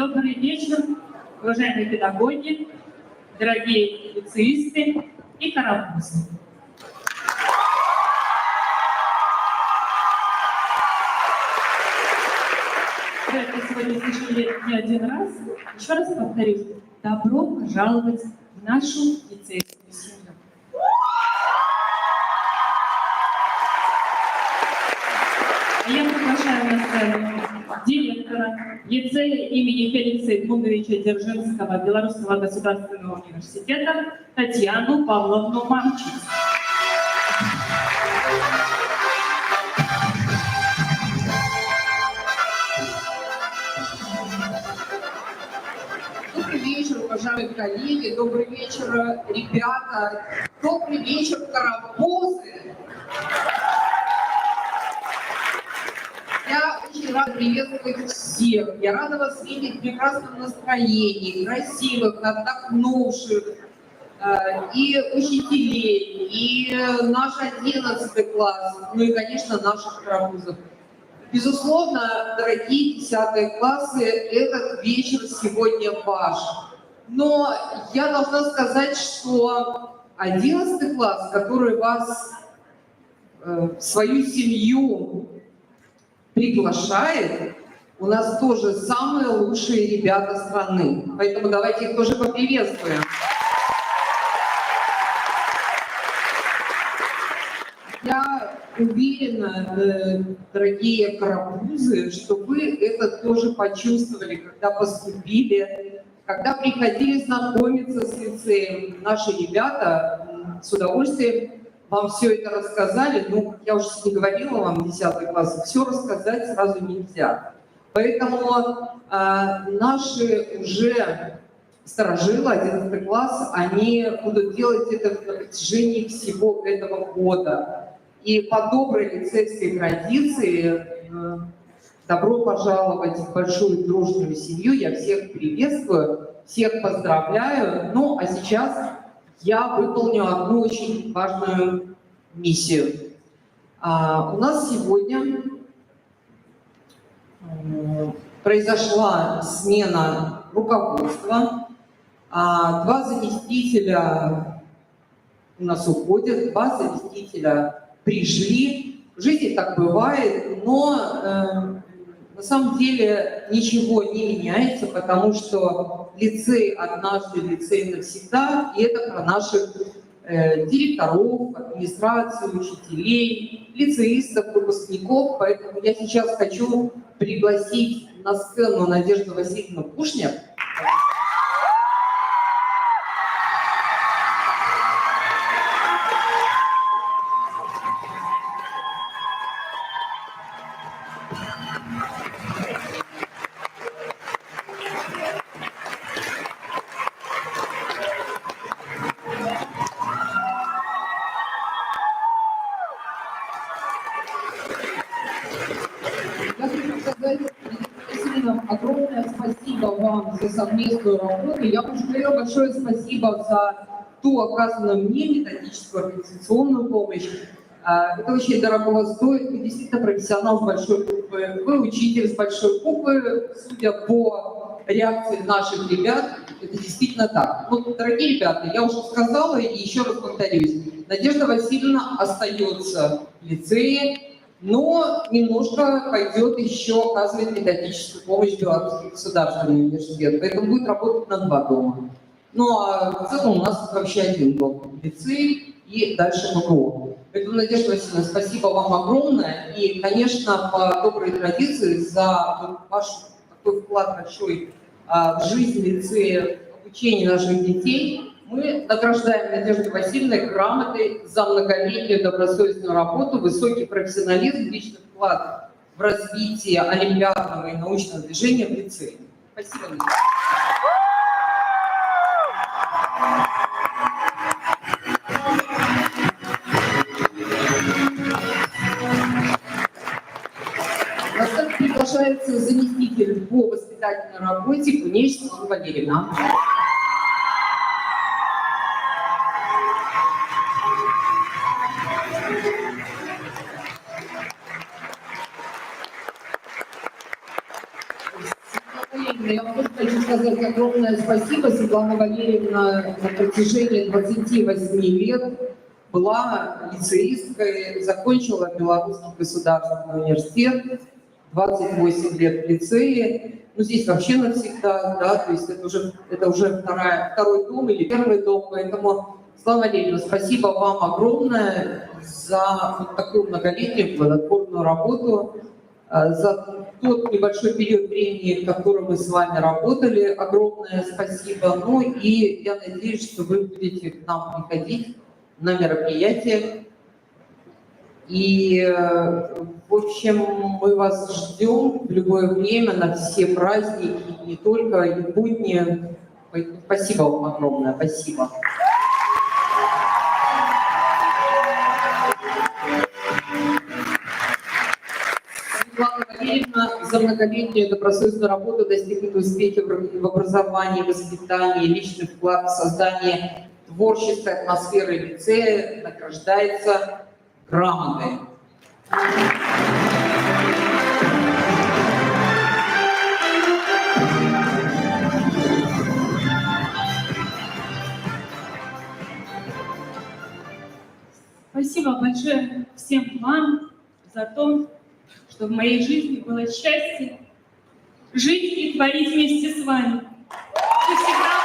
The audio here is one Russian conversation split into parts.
Добрый вечер, уважаемые педагоги, дорогие лицеисты и карапузы. Вы это сегодня слышали не один раз. Еще раз повторюсь, добро пожаловать в нашу лицейскую семью. Я приглашаю на сцену директора лицея имени Феликса Эдмундовича Дзержинского Белорусского государственного университета Татьяну Павловну Мамчик. Добрый вечер, уважаемые коллеги, добрый вечер, ребята, добрый вечер, карапузы. Я очень рада приветствовать всех. Я рада вас видеть в прекрасном настроении, красивых, отдохнувших, и учителей, и наш 11 класс, ну и, конечно, наших карапузов. Безусловно, дорогие 10 классы, этот вечер сегодня ваш. Но я должна сказать, что 11 класс, который вас в свою семью приглашает, у нас тоже самые лучшие ребята страны. Поэтому давайте их тоже поприветствуем. Я уверена, дорогие карапузы, что вы это тоже почувствовали, когда поступили, когда приходили знакомиться с лицеем. Наши ребята с удовольствием вам все это рассказали. Ну, как я уже не говорила вам, 10 класс, все рассказать сразу нельзя. Поэтому наши уже старожилы, 11 класс, они будут делать это на протяжении всего этого года. И по доброй лицейской традиции добро пожаловать в большую дружную семью. Я всех приветствую, всех поздравляю. Ну, а сейчас я выполню одну очень важную миссию. У нас сегодня произошла смена руководства. 2 заместителя у нас уходят, 2 заместителя пришли. В жизни так бывает, но на самом деле ничего не меняется, потому что лицей однажды, лицей навсегда, и это про наших директоров, администрацию, учителей, лицеистов, выпускников. Поэтому я сейчас хочу пригласить на сцену Надежду Васильевну Кушнер. Огромное спасибо вам за совместную работу. Я уже говорила большое спасибо за ту оказанную мне методическую организационную помощь. Это очень дорого стоит. Вы действительно профессионал с большой буквы. Вы учитель с большой буквы. Судя по реакции наших ребят, это действительно так. Вот, дорогие ребята, я уже сказала и еще раз повторюсь. Надежда Васильевна остается в лицее, но немножко пойдет еще оказывать методическую помощь в Белорусский государственный университет. Поэтому будет работать на 2 дома. Ну а в целом у нас вообще 1 дом. Лицей и дальше МГУ. Поэтому, Надежда Васильевна, спасибо вам огромное. И, конечно, по доброй традиции за ваш такой вклад большой в жизнь лицея, обучение наших детей, мы награждаем Надежду Васильевну грамотой за многолетнюю добросовестную работу, высокий профессионализм, личный вклад в развитие олимпиадного и научного движения в лицее. Спасибо. На сцену приглашается заместитель по воспитательной работе Кунеч Светлана Валерьевна. Валерьевна, я вам тоже хочу сказать огромное спасибо. Светлана Валерьевна на протяжении 28 лет была лицеисткой, закончила Белорусский государственный университет, 28 лет в лицее. Ну, здесь вообще навсегда, да, то есть это уже второй дом или первый дом, поэтому, Светлана Валерьевна, спасибо вам огромное за вот такую многолетнюю плодотворную работу, за тот небольшой период времени, в котором мы с вами работали. Огромное спасибо. Ну и я надеюсь, что вы будете к нам приходить на мероприятие. И, в общем, мы вас ждем в любое время на все праздники, не только, и в будни. Спасибо вам огромное. Спасибо. Светлана Валерьевна за многолетнюю добросовестную работу, достигнутые успехи в образовании, воспитании, личный вклад в создание творческой атмосферы лицея награждается грамотой. Спасибо большое всем вам за то, что в моей жизни было счастье жить и творить вместе с вами. Вы всегда...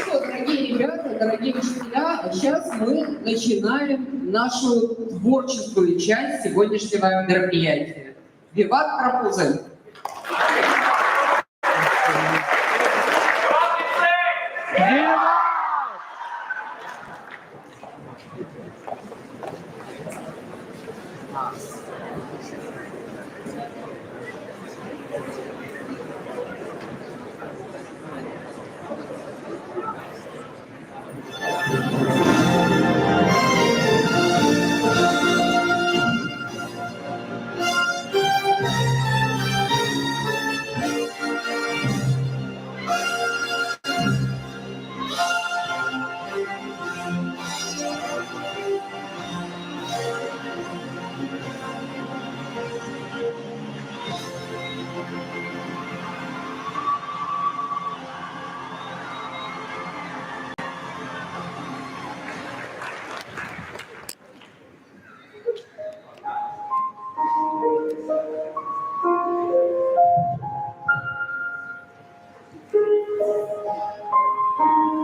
Дорогие ребята, дорогие учителя, а сейчас мы начинаем нашу творческую часть сегодняшнего мероприятия. Виват Крапузель!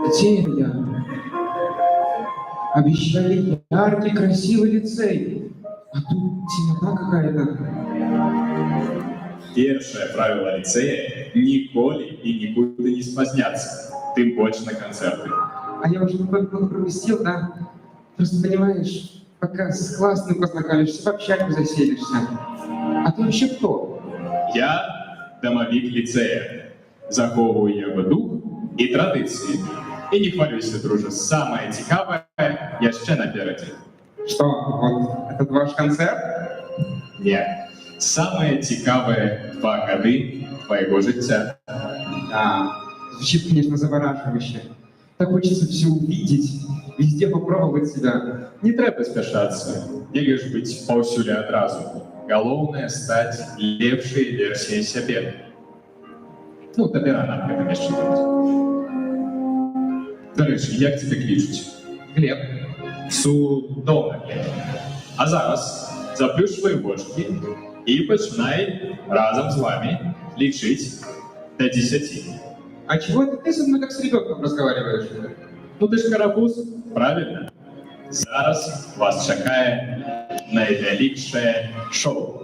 Затеял обещали яркий, красивый лицей, а тут темнота какая-то. Першае правило ліцея – ніколі і нікуди не спазняться, тым больш на концерты. А я уже много пропустил, да? Просто понимаешь, пока с классным познакомишься, в общаге заселишься. А ты вообще кто? Я домовик ліцея. Захоўваю яго дух і традыцыі. І не хвалюйся, дружа, самае цікавае яшчэ наперадзе. Что, вот этот ваш концерт? Не, самае цікавае 2 гады твайго жыцця. Да, звучит, конечно, завораживающе. Так хочется все увидеть, везде попробовать себя. Не трэба спяшацца, нельга ж быць паўсюль адразу. Галоўнае стаць лепшай версіяй сябе. Ну, табе рана гэта яшчэ тут. Дарэчы, як цябе клічуць? Глеб. Цудоўна, Глеб. А зараз заплюшвай вочкі і пачынай разам з вами лічыць до 10. А чего это ты со мной как с ребенком разговариваешь? Ну ты ж карапуз, правильно? Зараз вас чакае найвялікшае шоу.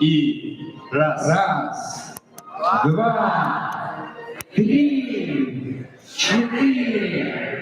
І раз, Раз, два, три, четыре.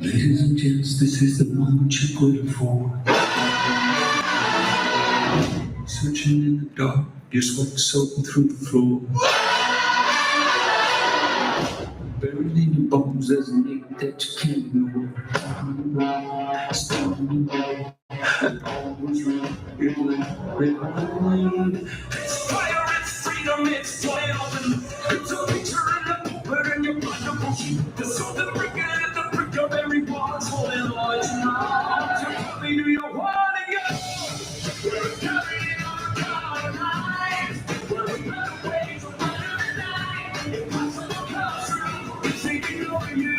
Ladies and gents, this is the moment you've waited for. Searching in the dark, your sweat soaking through the floor. Buried in your bones, there's a name that you can't ignore. Standing there, and all was right. It went behind. It's fire, it's freedom, it's wide open. It's a picture in the pulpit and your blood devotion. The soul that breaking at the brink of every body's holding on tonight. You probably knew you wanted to go. We're carrying on the lives. We're in better ways of running the night. Impossible comes through. It's taking over you.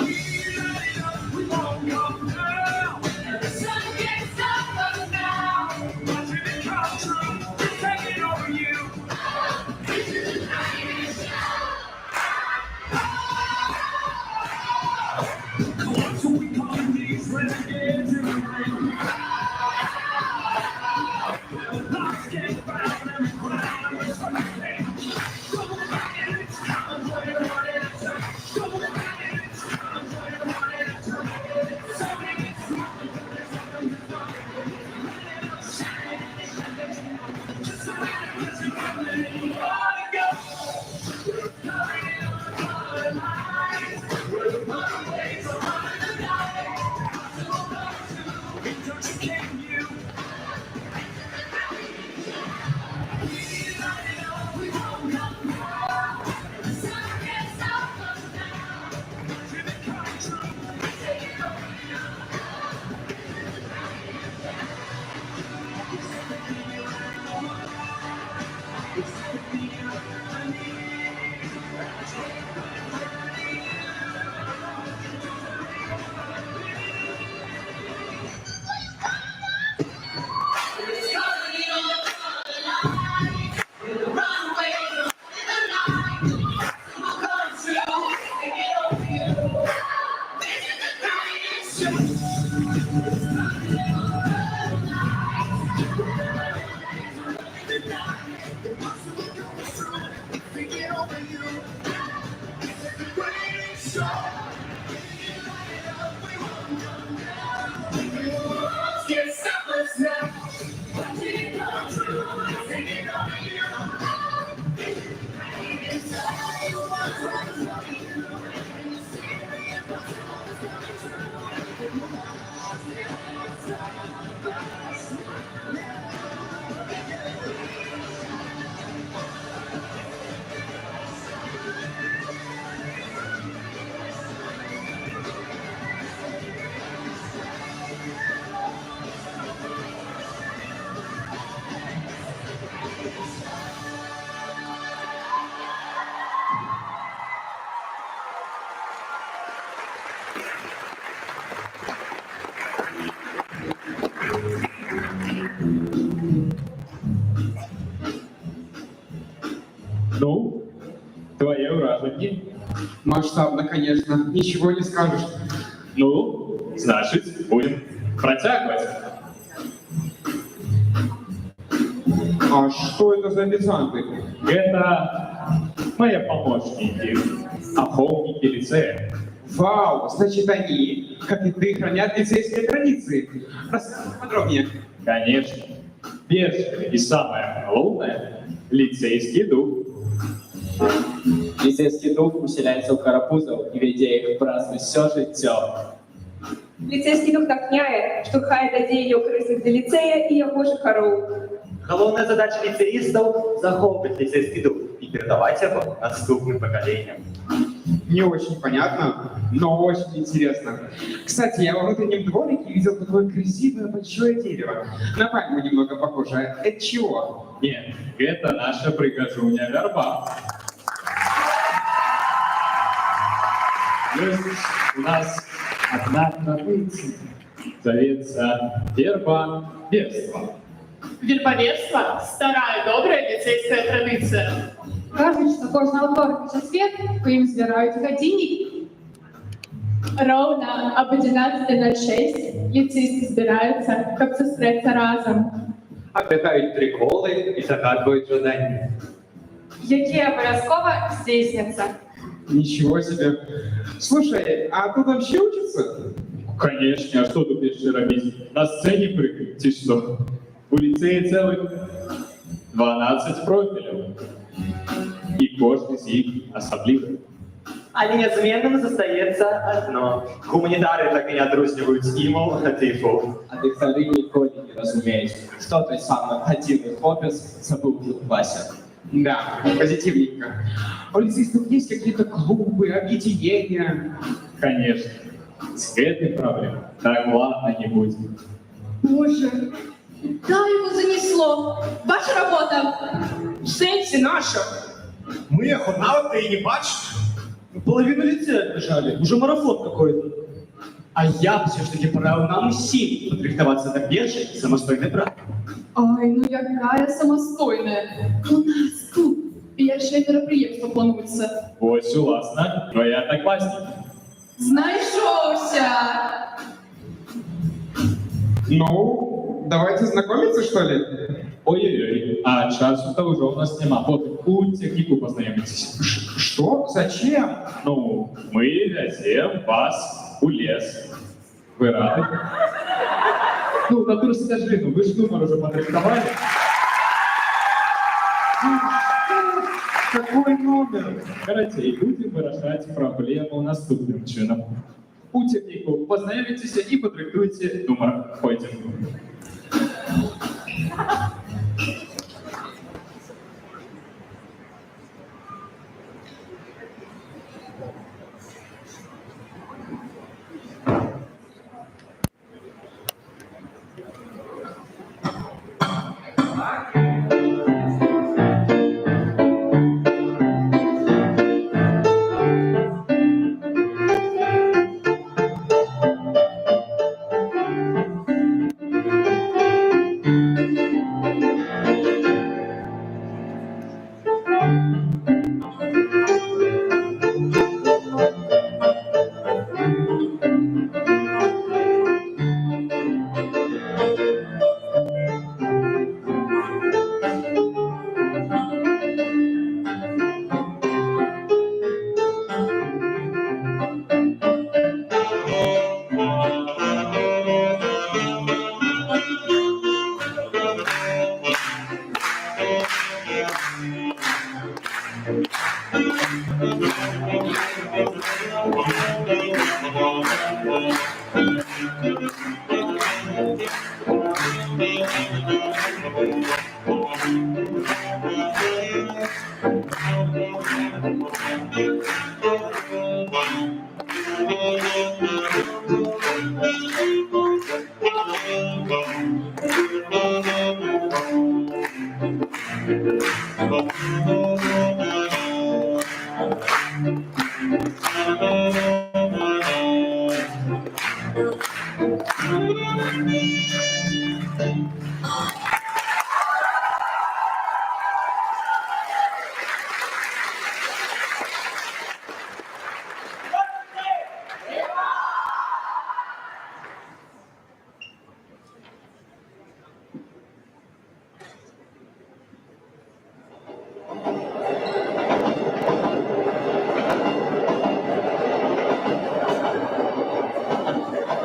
We light it up, we won't come down. The sun gets up us now. Watching it come true. It's taking over you. Come on, so we call these renegades in the ring. Well, lost get found and we crown and we're something. Go back and it's time for your money to turn. Go back and it's time for your money to turn. Something is wrong. Something is wrong. Just a minute, just a minute. You wanna go? We're carrying on our lives. We're the runaways of running the night. Possible comes true. Intoxicating you. We light it up, we won't come down. The sun gets up us now. Watching it come true. Taking over you. Ну, твоє враження. Масштабно, конечно. Ничего не скажешь. Ну, значить, будемо протягувати. А что это за официанты? Это мои помощники, охотники лицея. Вау, значит они, как и ты, хранят лицейские традиции. Расскажи подробнее. Конечно. Первое и самое главное – лицейский дух. Ліцейський дух усіляється у карапузов і веде їх в праздну все життя. Ліцейський дух натхняє, штовхає до діяння у корисних для ліцея і його жихаров. Головная задача лицеистов – захоплить лицейский дух и передавать его наступным поколениям. Не очень понятно, но очень интересно. Кстати, я во внутреннем дворике видел такое красивое большое дерево. На пальму немного похоже. Это чего? Нет, это наша пригожуня верба. Есть у нас одна традиция, зовется вербоведство. Вербоведство – старая, добрая ліцейська традиція. Кажуть, що кожного вторника свят, коїм збирають годинник. Ровно об 11:06 ліцеїсти збираються, щоб зустрітися разом. Оплетают приколы и загадывают желания. Які обов'язково здійсняться. Ничего себе. Слушай, а тут вообще учатся? Конечно, а что тут еще робить? На сцене прыгать, ты что? У лицея целых 12 профилей. И кожный з них особливый. Але нязменным застаецца адно. Гуманітары так і не адрозніваюць імаў тыпаў. А дыхтары ніколі не разумеюць, што той самы адзіны хлопец забыў у класе. Да, позитивненько. У лицеистов есть какие-то клубы, объединения? Конечно. С этой проблемой так ладно не будет. Боже, да, его занесло. Ваша работа. В сенсе наша. Мы их одна, ты и не бачишь? Половину ліцея бежали, уже марафон какой-то. А я б все ж таки порадив нам усім підрихтуватися до першої самостійної практики. Ой, ну якая самостойная. У нас тут першее мероприятие плануется. Ось уласна, твоя одноклассник. Знайшовся. Ну, давайте знакомиться, что ли? Ой-ой-ой, а часу-то уже у нас нема. Вот у технику познакомитесь. Что? Зачем? Ну, мы везем вас у лес. Вы рады? Ну, натур скажи, ну вы ж номер уже подрихтовали. Какой номер? Короче, будем вырашать проблему наступным чином. У технику познакомитесь и подрихтуйте номер. Пойдем.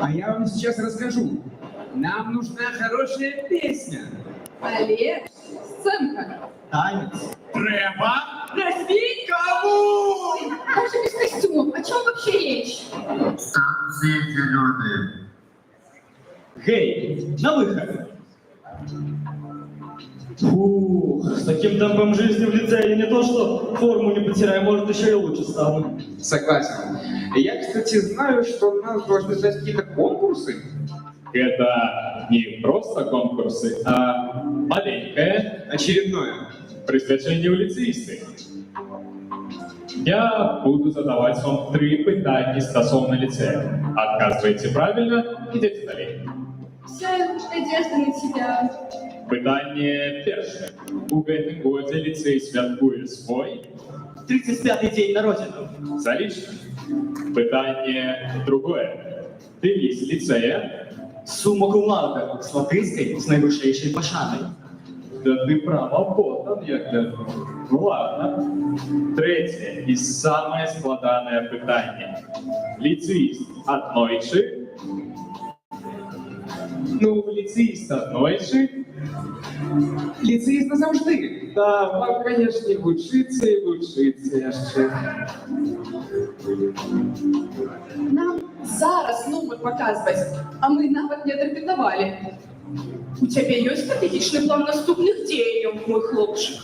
А я вам сейчас расскажу. Нам нужна хорошая песня. Олег, сценка. Танець. Треба? Разбить? Кому? Даже без костюмов. О чем вообще речь? Гей, на выход. Фух, с таким темпом жизни в лицее не то, что форму не потеряю, может еще и лучше стану. Согласен. Я, кстати, знаю, что нас должны ждать какие-то конкурсы. Это не просто конкурсы, а маленькое Очередное. присвячение у лицеисты. Я буду задавать вам 3 питання стосовно ліцею. Отказывайте правильно, идите далее. Вся надежда на тебя. Питання перше. У гэтым годзе ліцей святкуе свой 35-й день на родину. залічна. Питання другое. Девіз ліцея Сума кумалка з латинської з найвищейшої пошани. Да ти прямо потом, як це. Ну ладно. Третє і саме складане питання. Ліцеїст аднойчи? Ну, ліцеїст аднойчи? Ліцеїст назавжди. Да, вам, конечно, вчиться і вчиться ще. Нам зараз номер показывать, а мы нават не отрепетовали. У тебя есть стратегичный план наступных дій, мой хлопчик?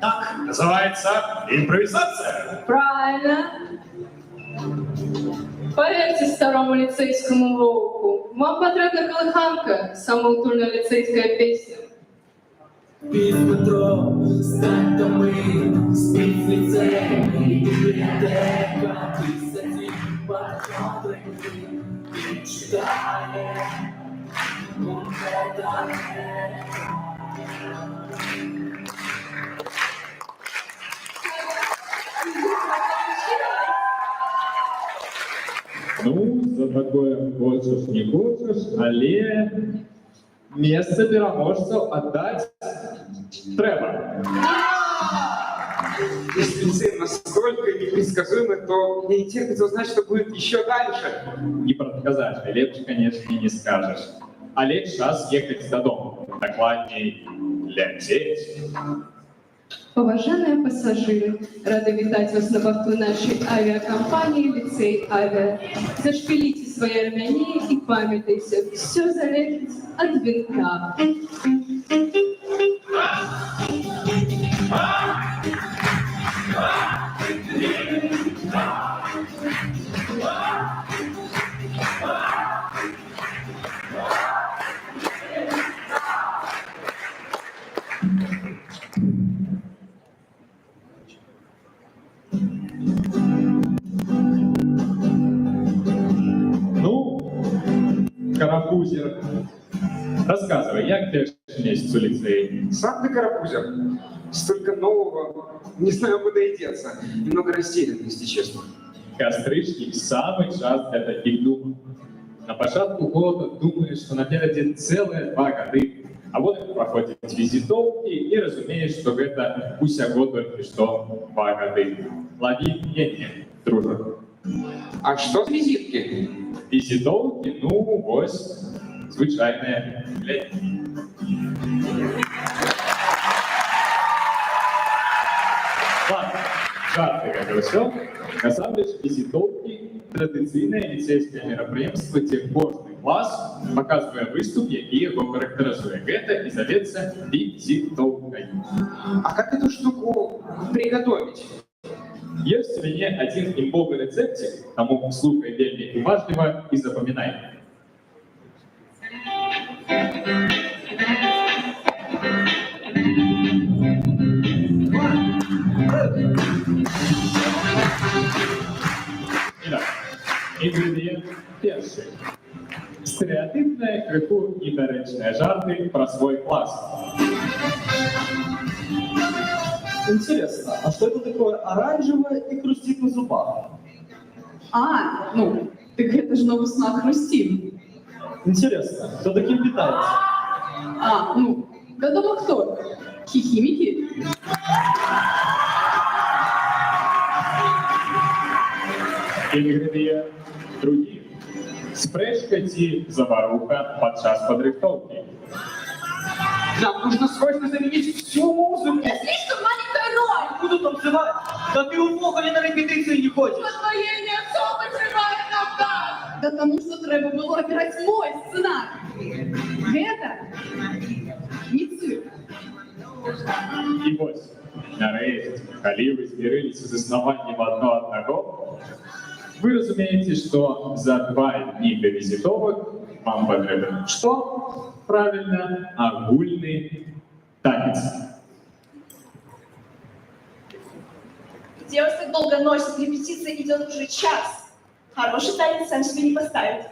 Так, називається імпровізація. Правильно. Поверьте старому лицейскому волку, вам потрібна колиханка, самоутульна лицейська пісня. Під метро, стань до ми, спить ліцей, бібліотека, тисячі паркоди, читає, Ну, за такое хочешь, не хочешь, але место переможцев отдать треба. Если лицей настолько непредсказуемый, то мне не терпится узнать, что будет еще дальше. Не предсказать, лепше, конечно, и не скажешь. Але час ехать до дома. Докладней лететь. Поважаные пассажиры, рада вітать вас на борту нашей авиакомпании «Лицей Авиа». Зашпилите свои ремни и памятайте, все залежит от винта. Ну, карапузер, рассказывай, як перший месяц у лицея? Сам ты карапузер. Столько нового. Не знаю, куда и деться. Немного растерян, если честно. Костричник – самый час для таких думок. На початку года думаешь, что напереди целые 2 годы, а вот проходят визитовки и разумеешь, что это усяго только что 2 годы. Лови не, дружок. А что с визитки? Визитовки, ну, ось, звичайные. Глянь. Ладно, жарты, как и все. На самом деле, визитовки – традиційне ліцейське мероприємство, де кожний клас показує виступ, який його характеризує. Це і зветься визитовкою. А как эту штуку приготовить? Есть у меня один имбовый рецептик, тому слухай вельми уважливо и запоминай. Итак, ингредиент перший. Стереотипные, крыху недоречные жарты про свой класс. Интересно, а что это такое оранжевое и хрустит на зубах? А, ну, так это же новый смак хрустим. Интересно, кто таким питается? А, ну, гадома кто? Хихимики? Ингредиент других. Спрэчка ці заваруха подчас подрыхтовки. Нам нужно срочно заменить всю музыку. Слишком маленькая роль! Буду танцевать? Да ты у Гоголя на репетиции не ходишь. Освоение особо живая нам даст! Да тому что треба было опирать мой сценарий. Это не цирк. І ось, нарешті, коли ви змірилися з існуванням одного, ви розумієте, що за 2 дні до візитовок вам потрібен що? Правильно, огульний танець. Где вас так долго носит? Репетиция идет уже час. Хороший танец сам себе не поставит.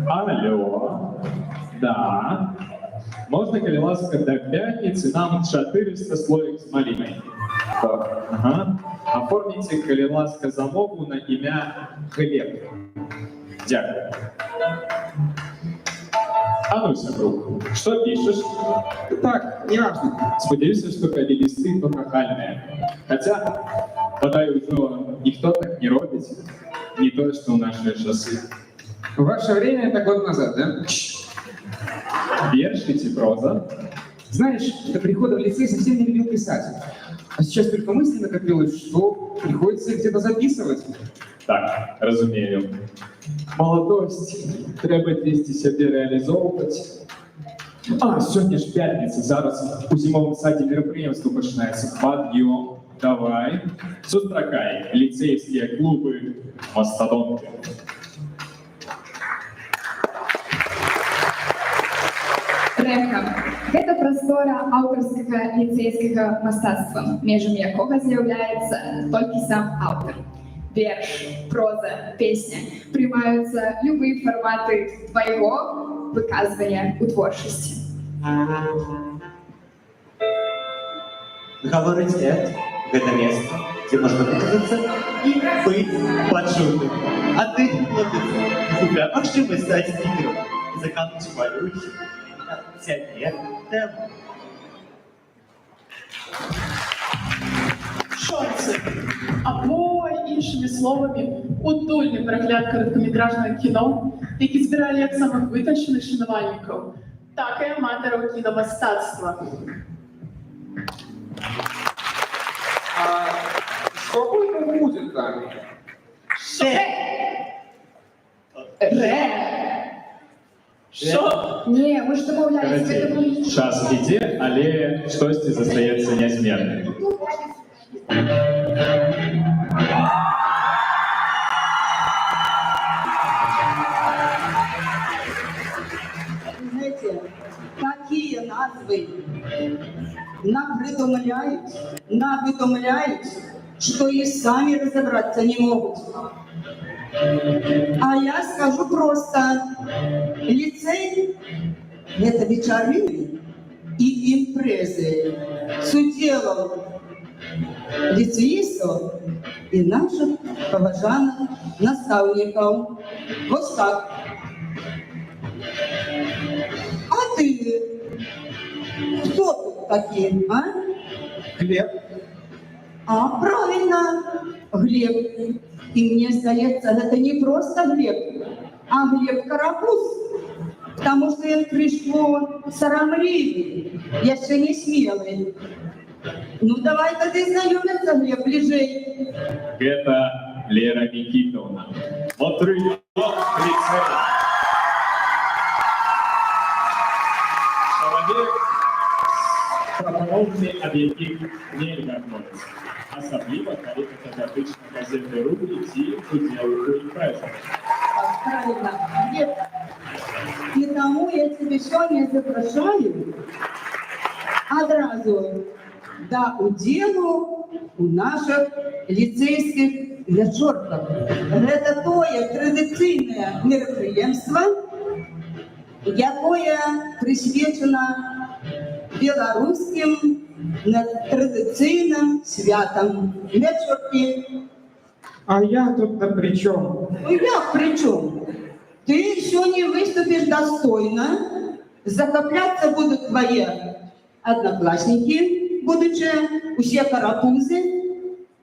Алло. Да. Можно, коли ласка, до пятницы нам 400 слоек с малиной. Так. Ага. Оформите, коли ласка, замову на ім'я Глеб. Дякую. А ну, сябрук, что пишешь? Так, неважно. Сподіваюся, що коли листи, то кахальные. Хотя, подай уже никто так не робит. Не то, что в наши часы. В ваше время это год назад, да? Пишите проза. Знаешь, до прихода в лицей совсем не любил писать. А сейчас только мысли накопилось, что приходится их где-то записывать. Так, розумію. Молодость, треба десь себе реалізовувати. А, сьогодні ж п'ятниця, зараз у зимовому саді мероприємство починається. Подйом, давай. Зустракай, ліцейські клуби, мастодонти. Рэха – гэта прастора аўтарскага ліцейскага мастацтва, межам якога з'яўляецца толькі сам аўтар. Верш, проза, песня прымаюцца любыя фарматы твайго выказвання ў творчасці. Говорить это место, где можно выказаться и быть почутым. А ты, хлопец, тебя максимум стать спикером и заканчивать валюте. Тебе тему. Шорти. Або, іншими словами, утульний перегляд короткометражного кіно, які збирали як самих витончених шанувальників, так і аматорів кіномистецтва. А что это будет там? Що? Не, мы ж домовлялись, гэта Короче, час ідзе, але штосьці застаецца нязменным. Знаете, такие назвы навыдумляют, что и сами разобраться не могут. А я скажу просто, лицей – это вечерины и импрезы с уделом лицеистов и наших поважанных наставников. Вот так. А ты? Кто тут такие, а? Глеб. А, правильно, Глеб. И мне здається, это не просто Глеб, а Глеб Карапуз. Потому что он пришло соромливый, я еще не смелый. Ну давай тогда знакомиться, Глеб, ближей. Гэта Лера Никитовна. Патрыёт ліцею. Чалавек прапаноўны аб'ектыў нельга адмовіць. Асабліва, калі гэта датычна газеты «Рубль» ці удзелу ў імпрэзах. Правильно, Глеб. И тому я тебе сегодня запрошаю разу да удзелу у наших ліцейскіх вечорках. Гэта тое традыцыйнае мерапрыемства, якое прысвечана беларускім традыцыйным святам вечоркі. А я тут на при чем? Ну як при чому? Ти сьогодні виступиш достойно, захопляться будуть твої одноклассники, будучи усі карапузи,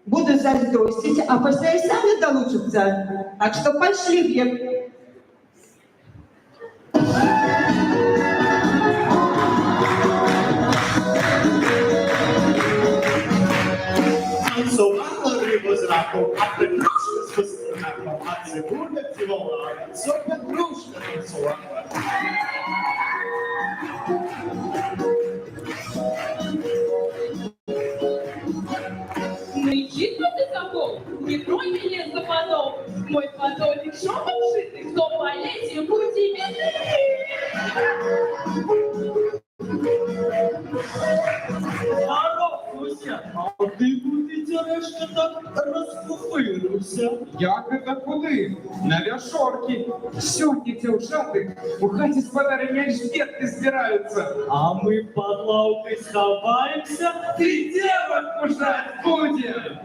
будуть заздростить, а після і самі долучаться. Так що пошли, Глеб. Танцювала рибу з раком, а притрушка з пастирнаком, а цибуля цілувала, сотня дружка танцювала. Кричит ты забыл, не крой меня за подол. Мой подолик шелком шитый, кто полезет, пути Маруся, а ти куди тярешка так розпухирився? Як это куди? На вяшорки. Сьогодні дівчати у хаті з подарами альжбетки збираються. А ми під лавкою сховаємося. Ти девок пужать будем!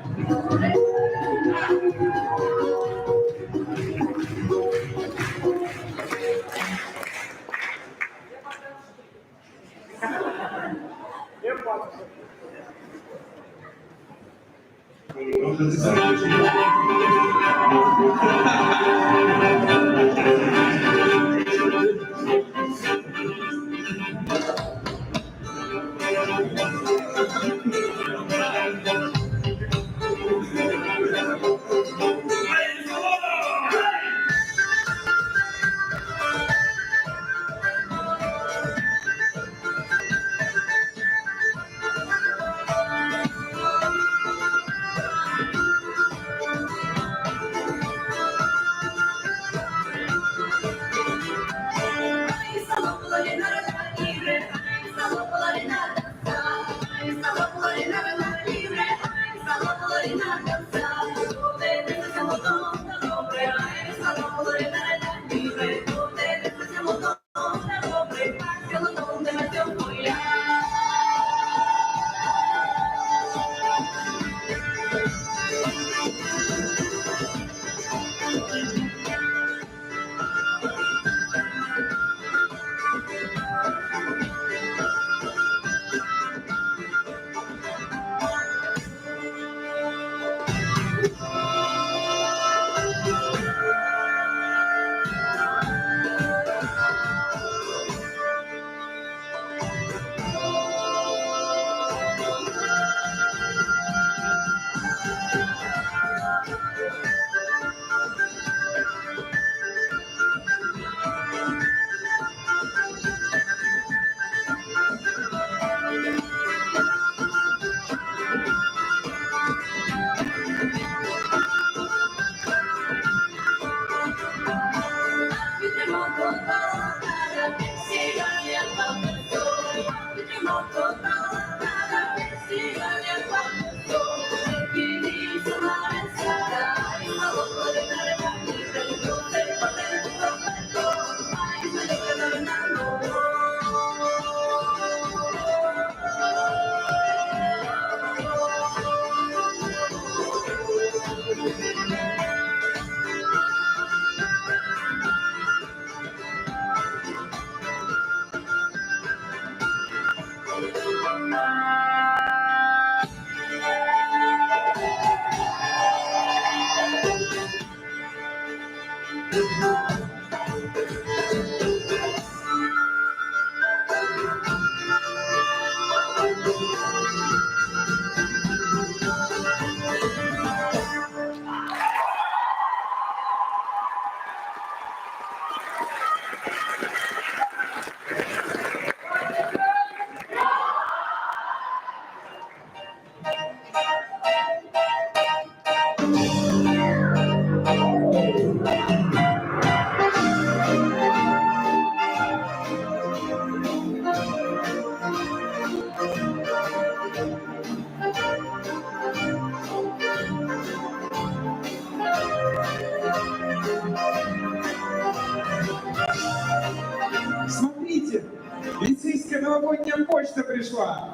российская новогодняя почта пришла.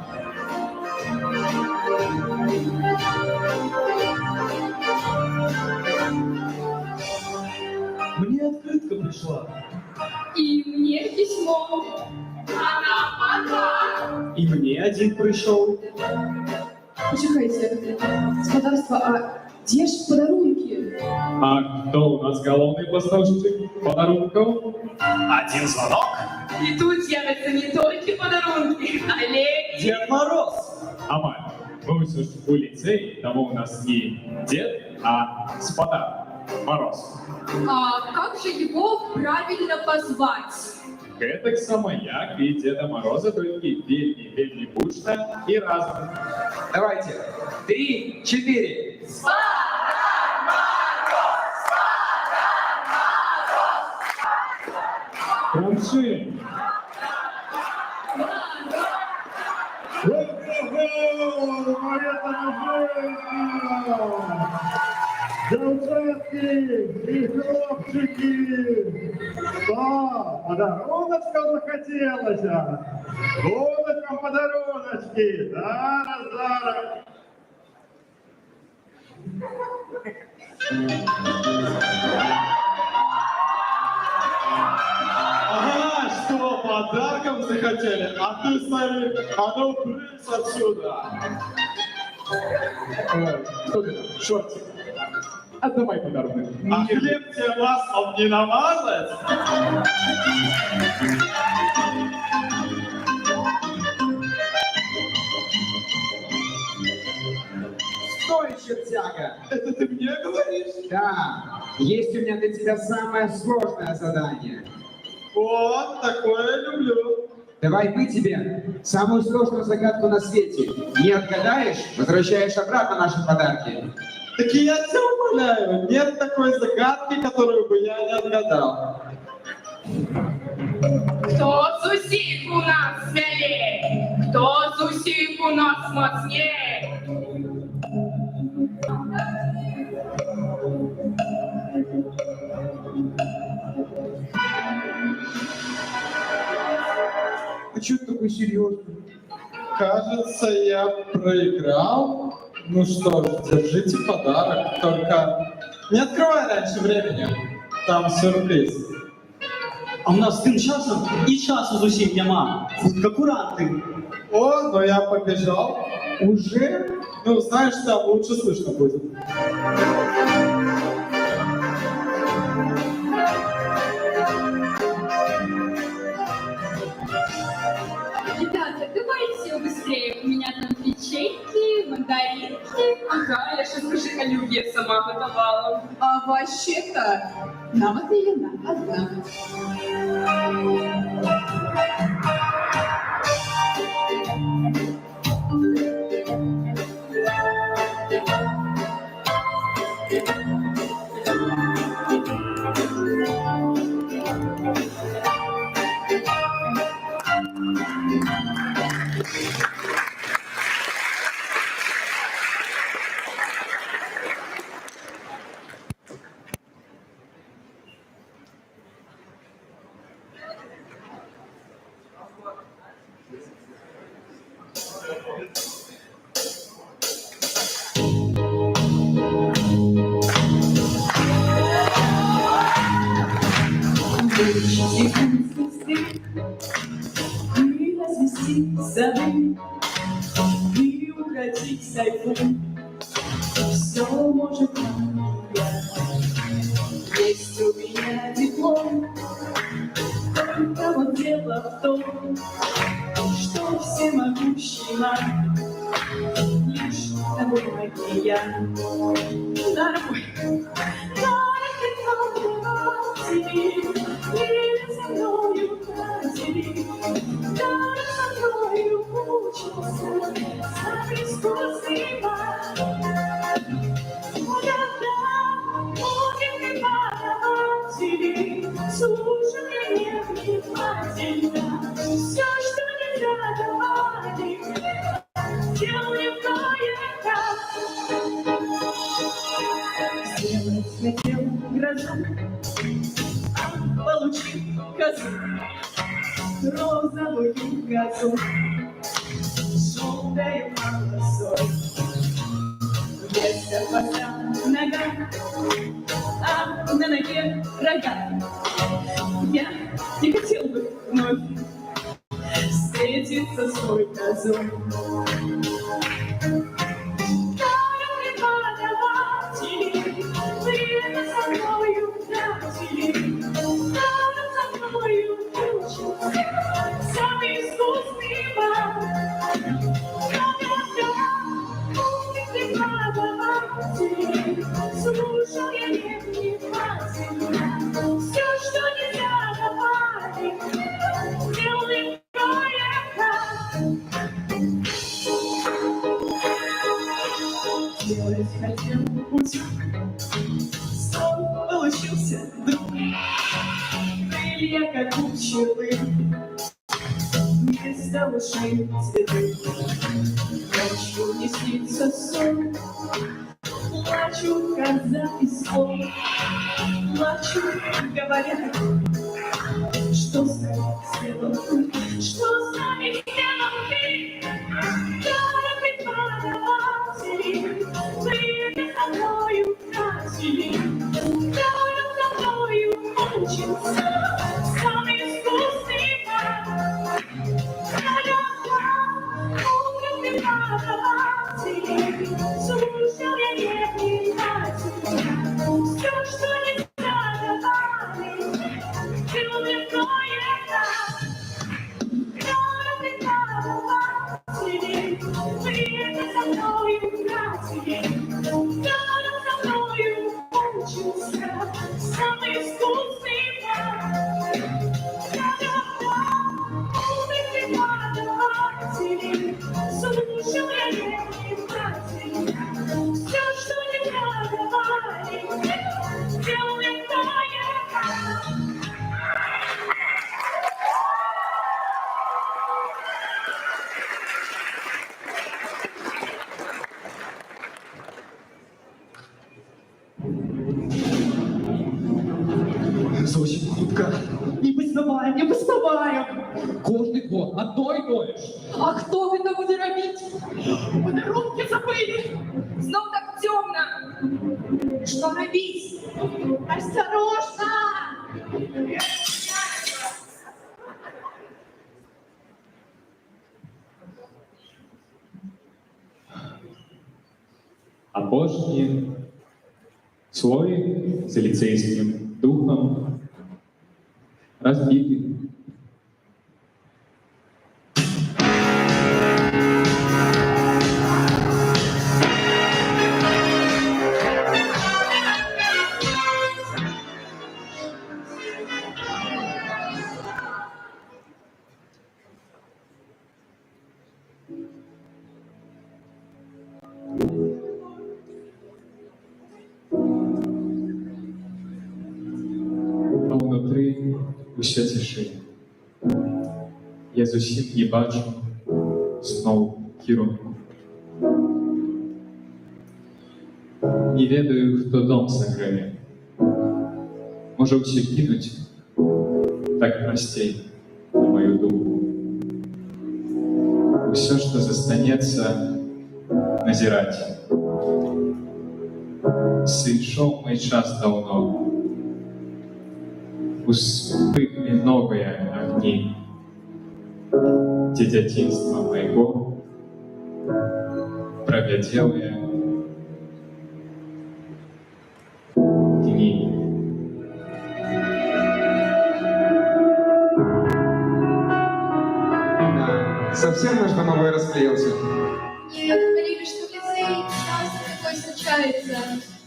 Мне открытка пришла. И мне письмо. И мне один пришел. Почекайте, господарство, а где ж подарунки? А кто у нас головный поставщик подарунков? Один звонок. И тут з'являться не тільки подарунки, але й Дед Мороз. Амаль, мы все ж у лицей, тому у нас не дед, а господа Мороз. А как же его правильно позвать? Это само як и Деда Мороза, только вельми гучно и разом. Давайте. 3, 4. Кранши! Девчатки и хлопчики! Да, подаруночка захотелось. Будут вам подаруночки. Зараз. Ага, что, подарком захотели? А ты, смотри, а ну прыгай отсюда. Кто ты там? Шортик. Отдавай подарок. А хлеб тебе маслом не намазать? Стой, чертяга. Это ты мне говоришь? Да, есть у меня для тебя самое сложное задание. Вот, такое я люблю. Давай мы тебе самую сложную загадку на свете. Не отгадаешь, возвращаешь обратно наши подарки. Так и я тебя умоляю, нет такой загадки, которую бы я не отгадал. Кто з усіх у нас смелей? Кто з усіх у нас моцней? А что ты такой серьезный? Кажется, я проиграл. Ну что ж, держите подарок, только не открывай раньше времени. Там сюрприз. А у нас тим часом і часу зовсім нема. Будь куранти. О, но я побежал. Уже? Ну, знаешь, там лучше слышно будет. Ребята, давайте быстрее. У меня там печеньки, мандаринки. Ага, я ще скажи, оливье сама готовала. А вообще-то нам отведена одна. И развести сады, и укротить тайфун. Все может есть у меня диплом. Только вот дело в том, что всемогущий маг лишь тобой магия. Дорогой, или со мною ходили, даже со мною учился, сам искусство. Будем преподаватели, слушай меня внимательно. Все, что нельзя давали, делаем кое-как. Сделать хотел грозу, получил козу. розовую газу, желтая полосой. Вместо хвоста нога, а на ноге рога. Я не хотел бы вновь встретиться с той козой. Время со мною тратили, рядом со мною учился самый искусный бал. Умницы преподаватели, слушал я невнимательно все, что нельзя давали, делали Делать хотел утюг, сон получился вдруг. Крылья, как у пчелы, вместо ушей цветы. Ночью не снится сон, плачу, коза и слон. Плачу, говорят, что с нами сделал ты, что с нами сделал ты, дорог преподаватели, время со мною тратили, дорог со мною учился самый искусный бал. Умных преподавателей, слушал я невнимательно все, что нельзя давали, делал легко это. Время со мною тратили, рядом со мною учился самый искусный бал. Умных преподавателей, слушал я невнимательно все, что нельзя давали, делал легко это. Зовсім хутка. не пізнаваємо, не пізнаваємо. Кожний год одно і то ж. А хто гэта будзе рабіць? Подарунки забыли. Знов так темно. Что робить? Осторожно! А Божьи слой за лицейским духом разбиты. А внутрі уся цішыня. Я зусім не бачу зноў кірунку. Не ведаю, хто дом сагрэе. Можа ўсе кінуць так прасцей, на маю думку. Усё, што застанецца, назіраць. Сышоў мой час даўно. Успыхли новые огни, где детинства моего проведелые дни. Да, совсем наш домовой расклеился. Нет, говорили, что в лицее часто такое случается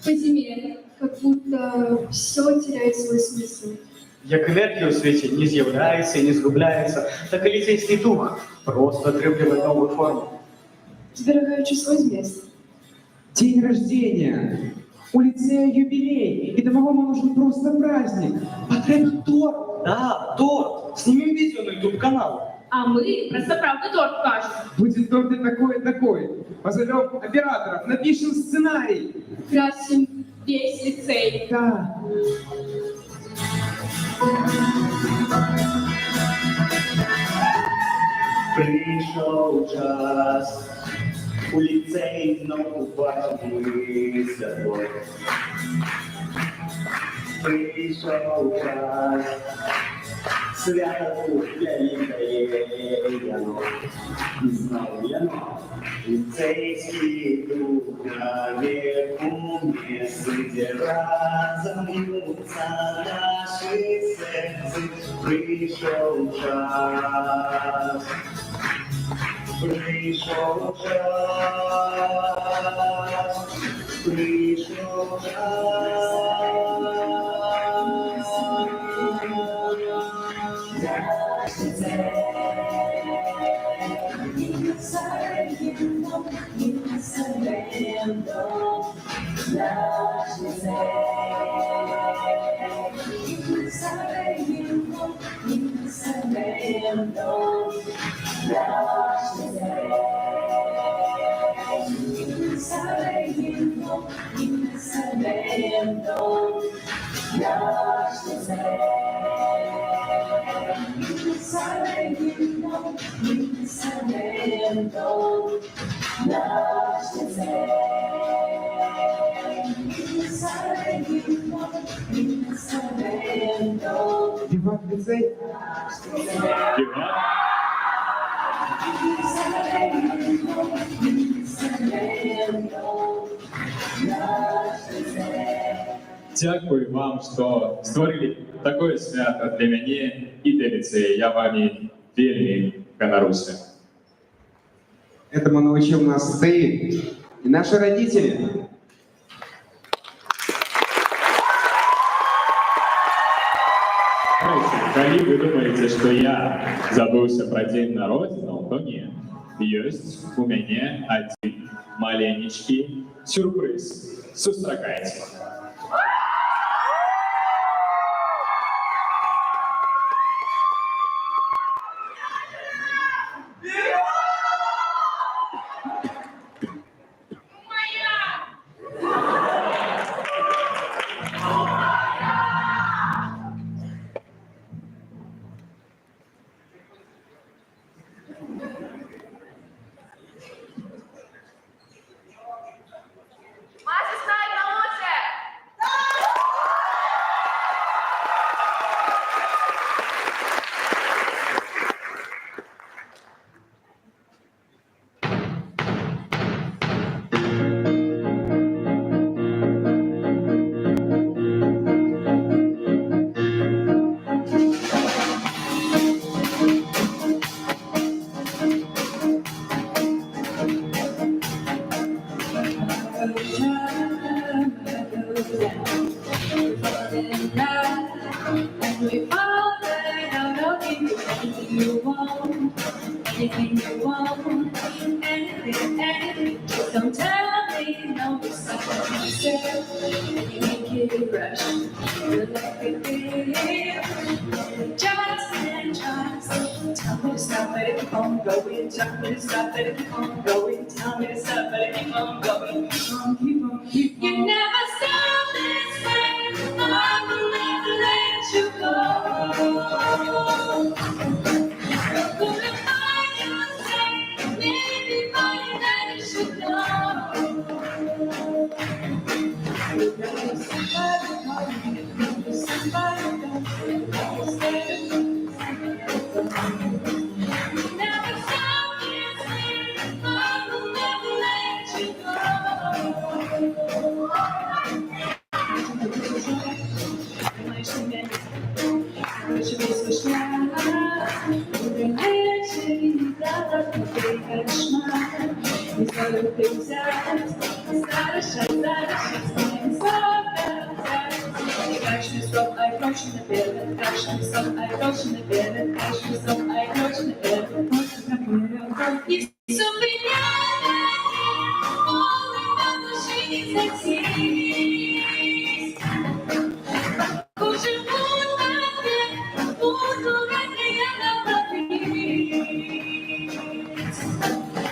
по зиме, как будто все теряет свой смысл. Як енергія у світі не з'являється і не згубляється, так і ліцейський дух просто отримує нову форму. Зберігаючи свой зміст. День рождения. У лицея юбилей. И домовому нужен просто праздник. Потребен торт. Да, торт! Снимем видео на YouTube-канал. А мы просто правда торт кажем. Будет торт и такой, и такой. Позовем операторов, напишем сценарий. Красим весь лицей. Да. Прийшов час, у ліцей знову бачимося двоє. Прийшов час, свято для ліцею яно. І знову яно, ліцейський дух наверху не сидя разом б'ються наші серці. Прийшов час. Прийшов час, прийшов Диван лицей? Диван? Дякую вам, що створили такое свято для мене і для ліцею. Я вами вельми ганаруся. Этому научил нас ты и наши родители. Калі вы думаете, что я забылся про день народзінаў, то не. Ёсць у мяне один маленечкі сюрприз. Сустракайце. Don't tell me no, it's something you said. You make it rush. You like it big. Just and just. Tell me to stop, but keep on going. Tell me to stop, but keep on going. Tell me to stop, but keep on going. Keep on, keep on, keep on. You never stop this way. I will never let you go. You're gonna find yourself. Maybe find that you should know.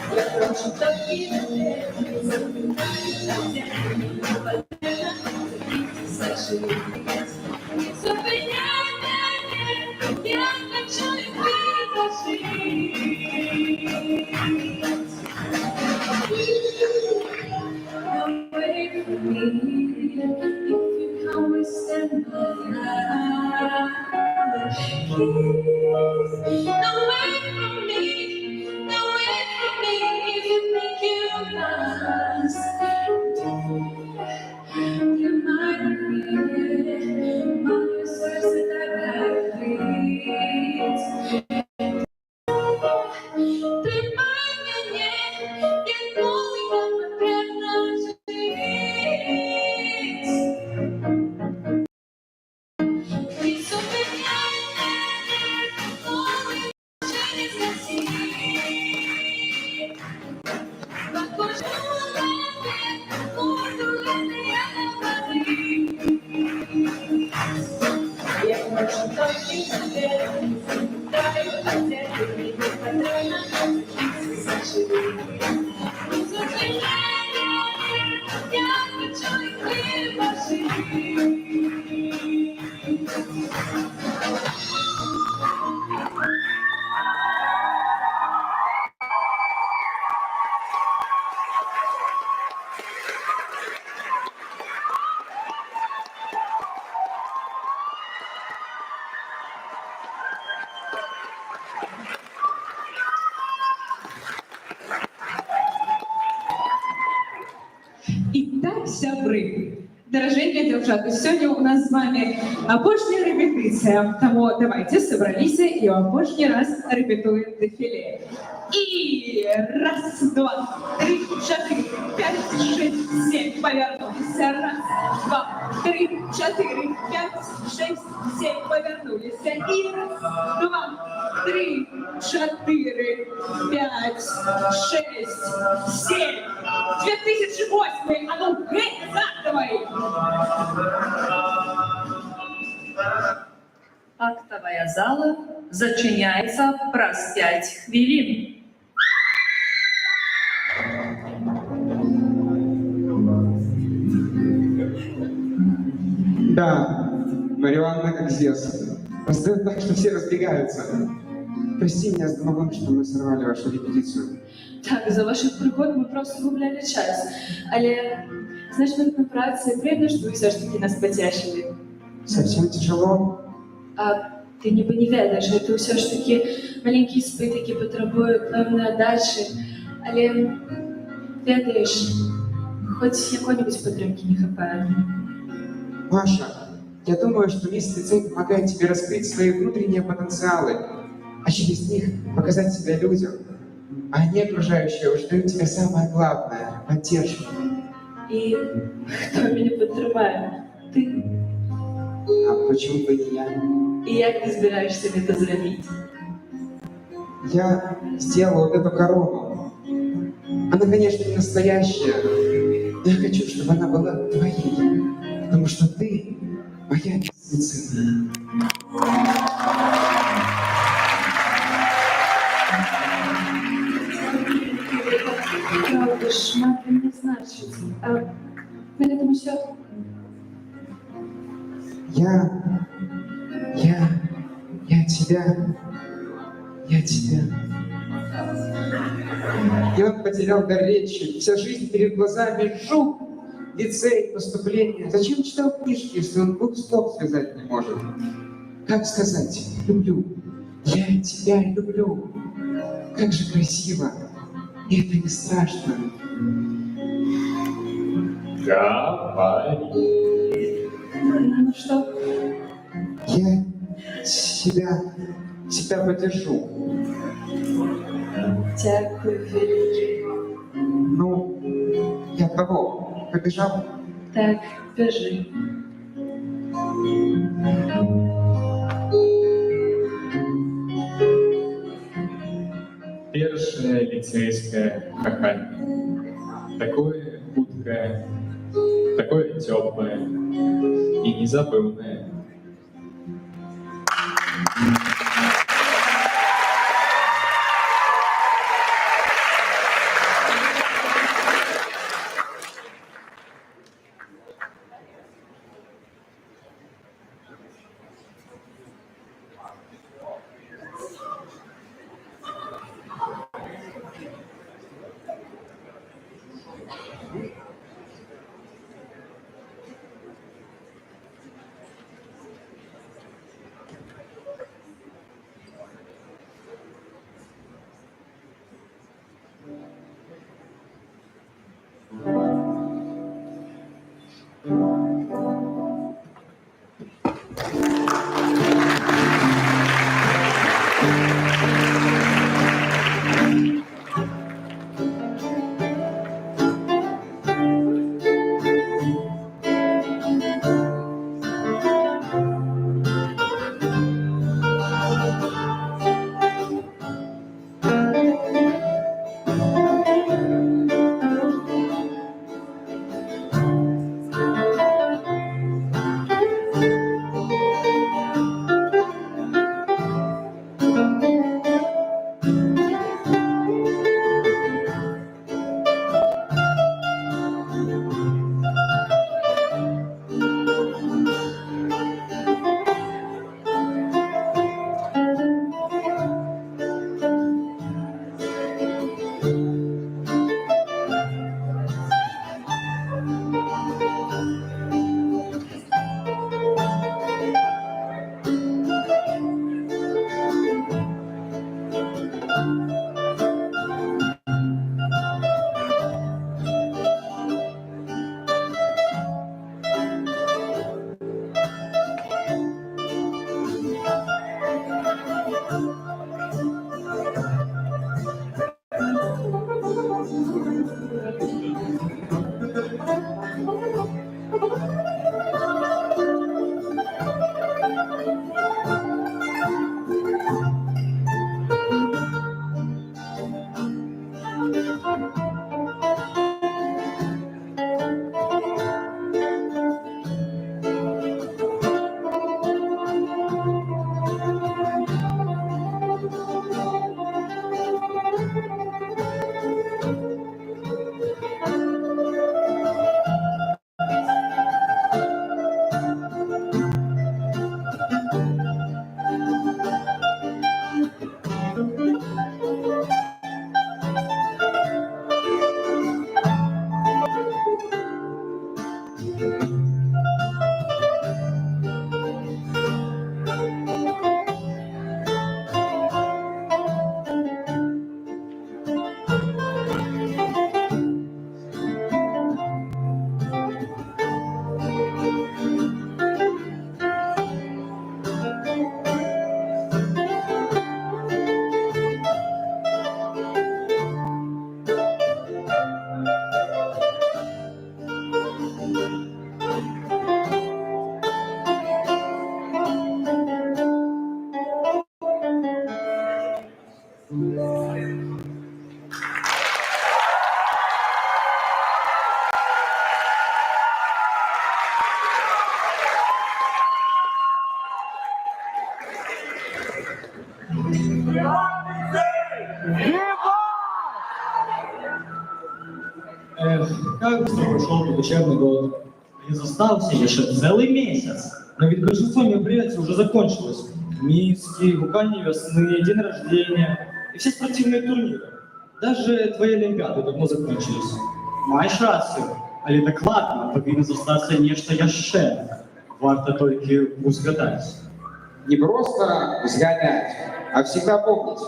Я хочу любить. for me. If you come within my life, please don't wait for me. Don't wait for me if you think you must. You might be my source that I please. Итак, сябры, дорожэння дзяўчаты, сёння у нас з вами апошняя рэпетыцыя. Таму давайте собрались и апошні раз рэпетуем дэфіле. И раз, два, три, четыре, пять, шесть, семь. Повернулись. Раз, два, три, четыре, пять, шесть, семь. Повернулись. И раз, два, три, четыре, пять, шесть, семь. 2008. А ну, геть, задавай! Актовая зала зачиняется праз 5 хвилин. Да, Марья Ивановна как Зевс. Просто так, что все разбегаются. Прости меня с домовым, что мы сорвали вашу репетицию. Так, за ваших пригод ми просто губляли час. Але, знаєш, ми на праці приємно, що ви все ж таки нас потішили. Совсем тяжело? А ти ніби не ведаєш, це все ж таки маленький спит, який потребує певної дачі. Але, ведаєш, хоч якої-небудь підтримки не хапає. Маша, я думаю, что мисс Лицей помогает тебе раскрыть свои внутренние потенциалы, а через них показать себя людям. А они, окружающие, уже дают тебе самое главное — поддержку. І хто мене підтримає? Ти. А почему бы не я? І як ти збираєшся це зробити? Я сделал вот эту корону. Она, конечно, не настоящая, но я хочу, чтобы она была твоей, потому что ты моя медицина. Правда ж, мати не значить. А мене тому що... Я тебя. Я потерял дар речи, вся жизнь перед глазами, жук, лицей, поступление. Зачем читал книжки, если он 2 слов связать не может? Как сказать «люблю»? Я тебя люблю. Как же красиво. И это не страшно. Говори. Ну что? Я тебя подержу. Дякую, великий. Ну, я того, побежал. Так, бежи. Першее лицейское каханье. Такое хуткое, такое теплое и незабывное. Как быстро прошел тот учебный год. И застался еще целый месяц. Но ведь большинство мероприятий уже закончилось. Миски, гуканье весны, день рождения и все спортивные турниры. Даже твои олимпиады давно закончились. Маєш рацію, але докладно повинен зостатися нечто яще. Варто только узгадать. Не просто взгонять, а всегда помнить.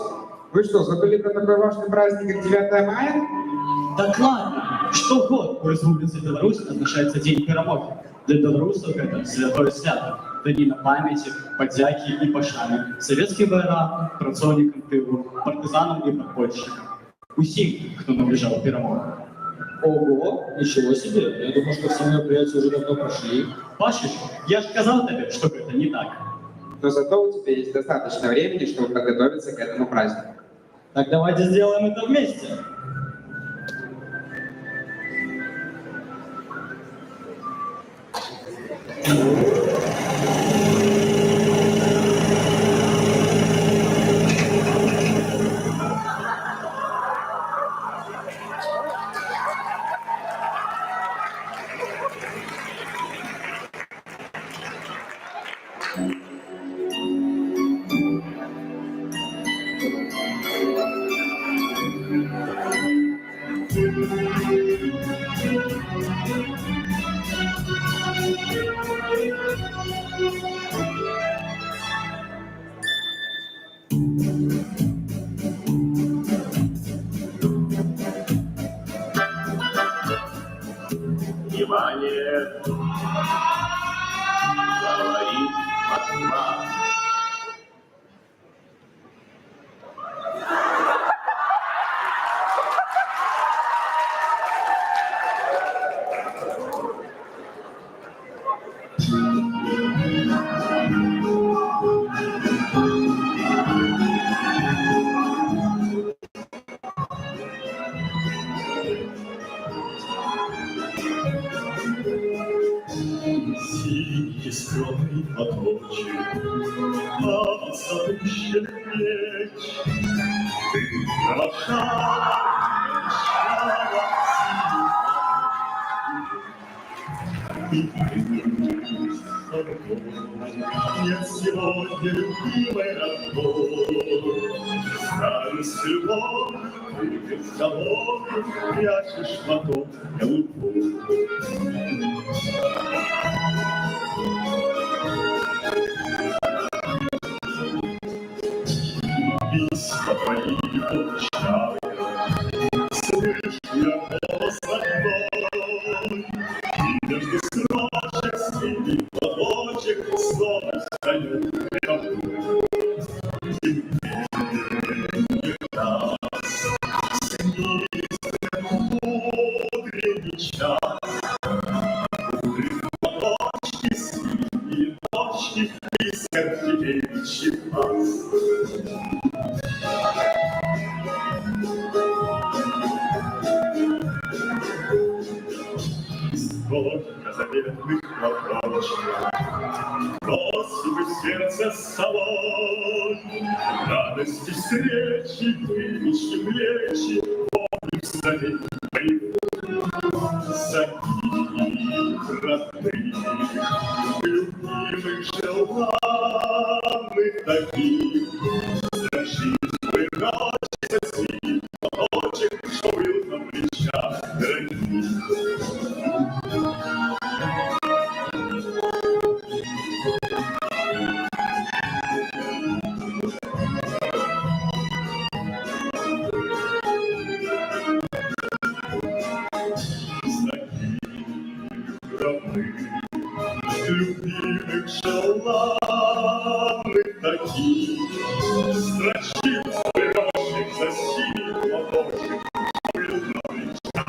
Вы что, забыли про такой важный праздник, как 9 мая? Докладно, что год у Республики Беларусь означается День перемоги. Для белорусов это святое свято. Данина памяти, подяки и пошани советским воинам, працовникам тылу, партизанам и подпольщикам. Усім, хто наближав перемогу. Ого, ничего себе. Я думал, что все мероприятия уже давно прошли. Бачиш, я же сказал тебе, что это не так. Но зато у тебя есть достаточно времени, чтобы подготовиться к этому празднику. Так давайте сделаем это вместе. Внимание! Говорит Москва. Синий скромный платочек, от запущенных плеч. Ты провожала, нет сегодня любимой родной. Знаю, с любовью ты в голову прячешь платок голубой. Письма твои получаю, слышу я голос родной, и между строчек синий платочек снова встает рядом. Земле нас снится утренний час, платочки синие ночи, искорки девичьих глаз. Сколько заветных вопросов носим мы в сердце с собой. Радости встречи, девичьи плечи, помним стали боевых. Самих родных, любимых, желанных таких. Зажить свой ночи, соси, платочек, что был на плечах дорогих. Любимых, желанных таких, строчил строчек за синий платочек, был на плечах.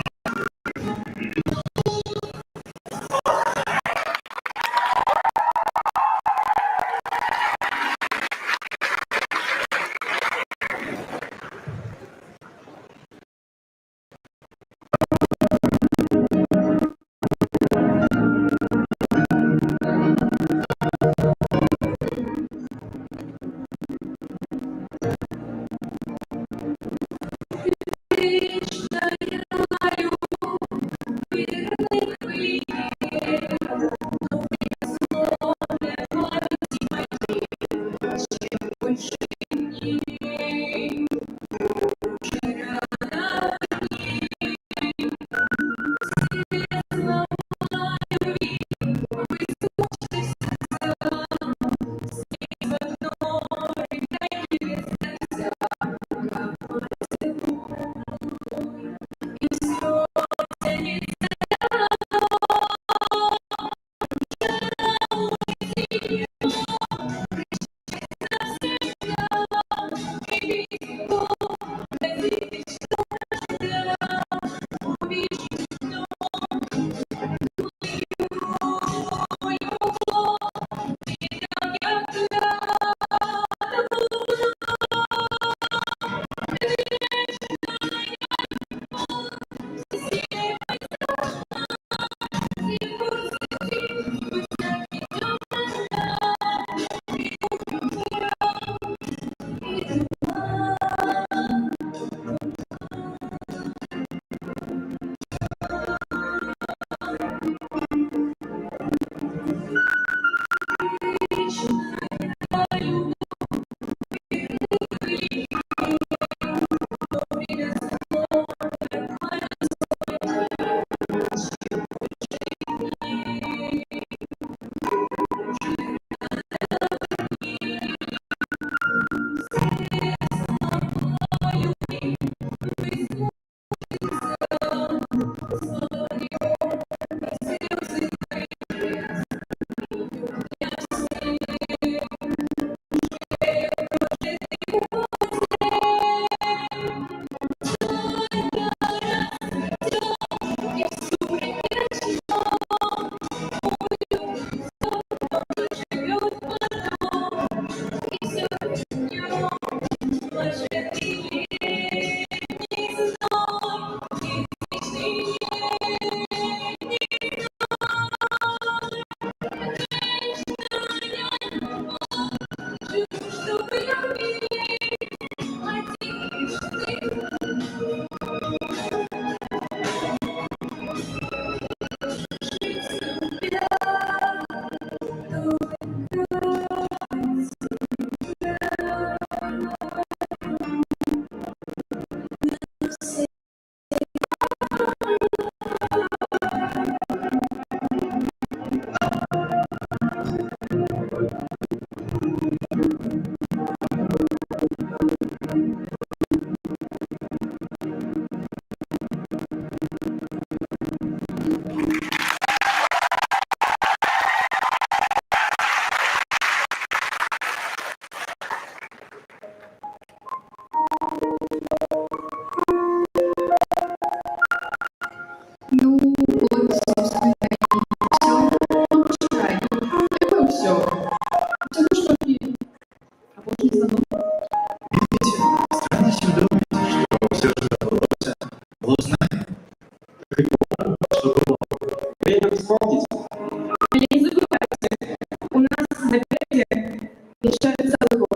Ну, вот, собственно, и все. Читай. Какое все? Все то, что ты. А больше не забыл. Странно себе думать, что все же забылось. Узнай. Прикольно, что было. Время вспомнить. Не забывайте, у нас на пятилетие еще целый год.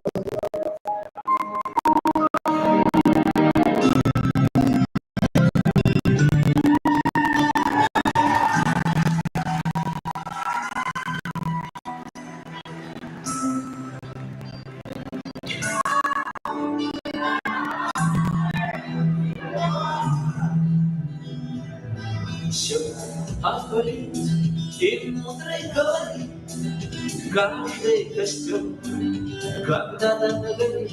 Все отвалит и мудрый говорит, каждый костер когда-то горит,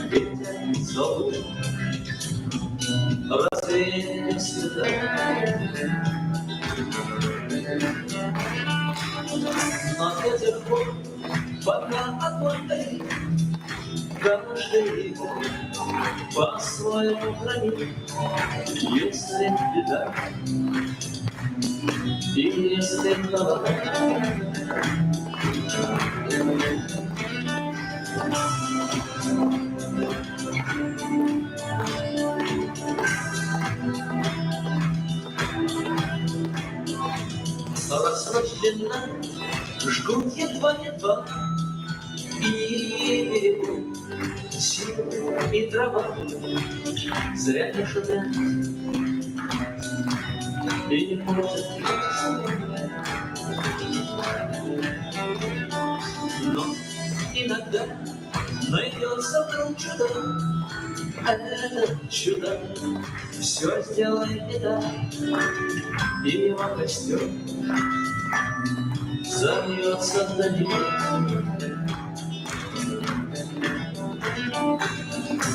ветер зовут, развеет сюда. Но до тех пор, пока огонь горит, каждый его по-своему хранит, если беда и если голова. Рассроченно жгут едва-едва и силы и трава. Зря не шумят и не может но иногда найдется вдруг чудо. Это чудо все сделает не так, и его костер зальется до неба.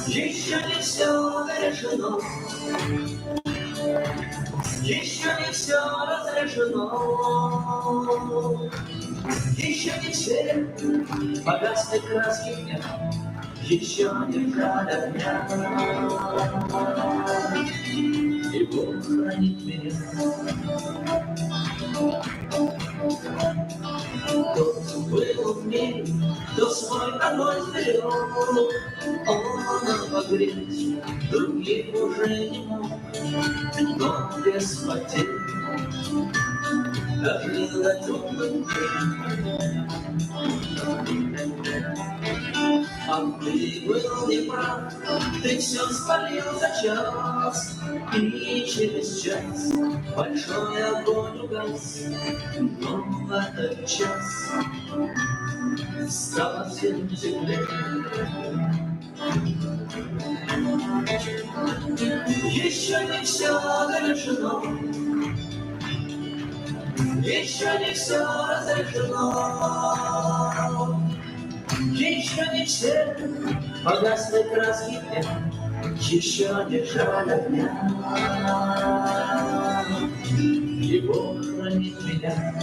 Еще не все решено, еще не все разрешено, еще не все погасли краски дня, еще не жаль огня. И Бог хранит меня. Кто был в мире, кто свой огонь берет, он обогреть других уже не мог, но без потерь дожил до теплых дней. А ты был неправ, ты все спалил за час, и через час большой огонь угас, но в этот час стало всем теплее. Еще не все решено, еще не все разрешено, еще не все погасли краски дня, еще не жаль огня, его хранит меня.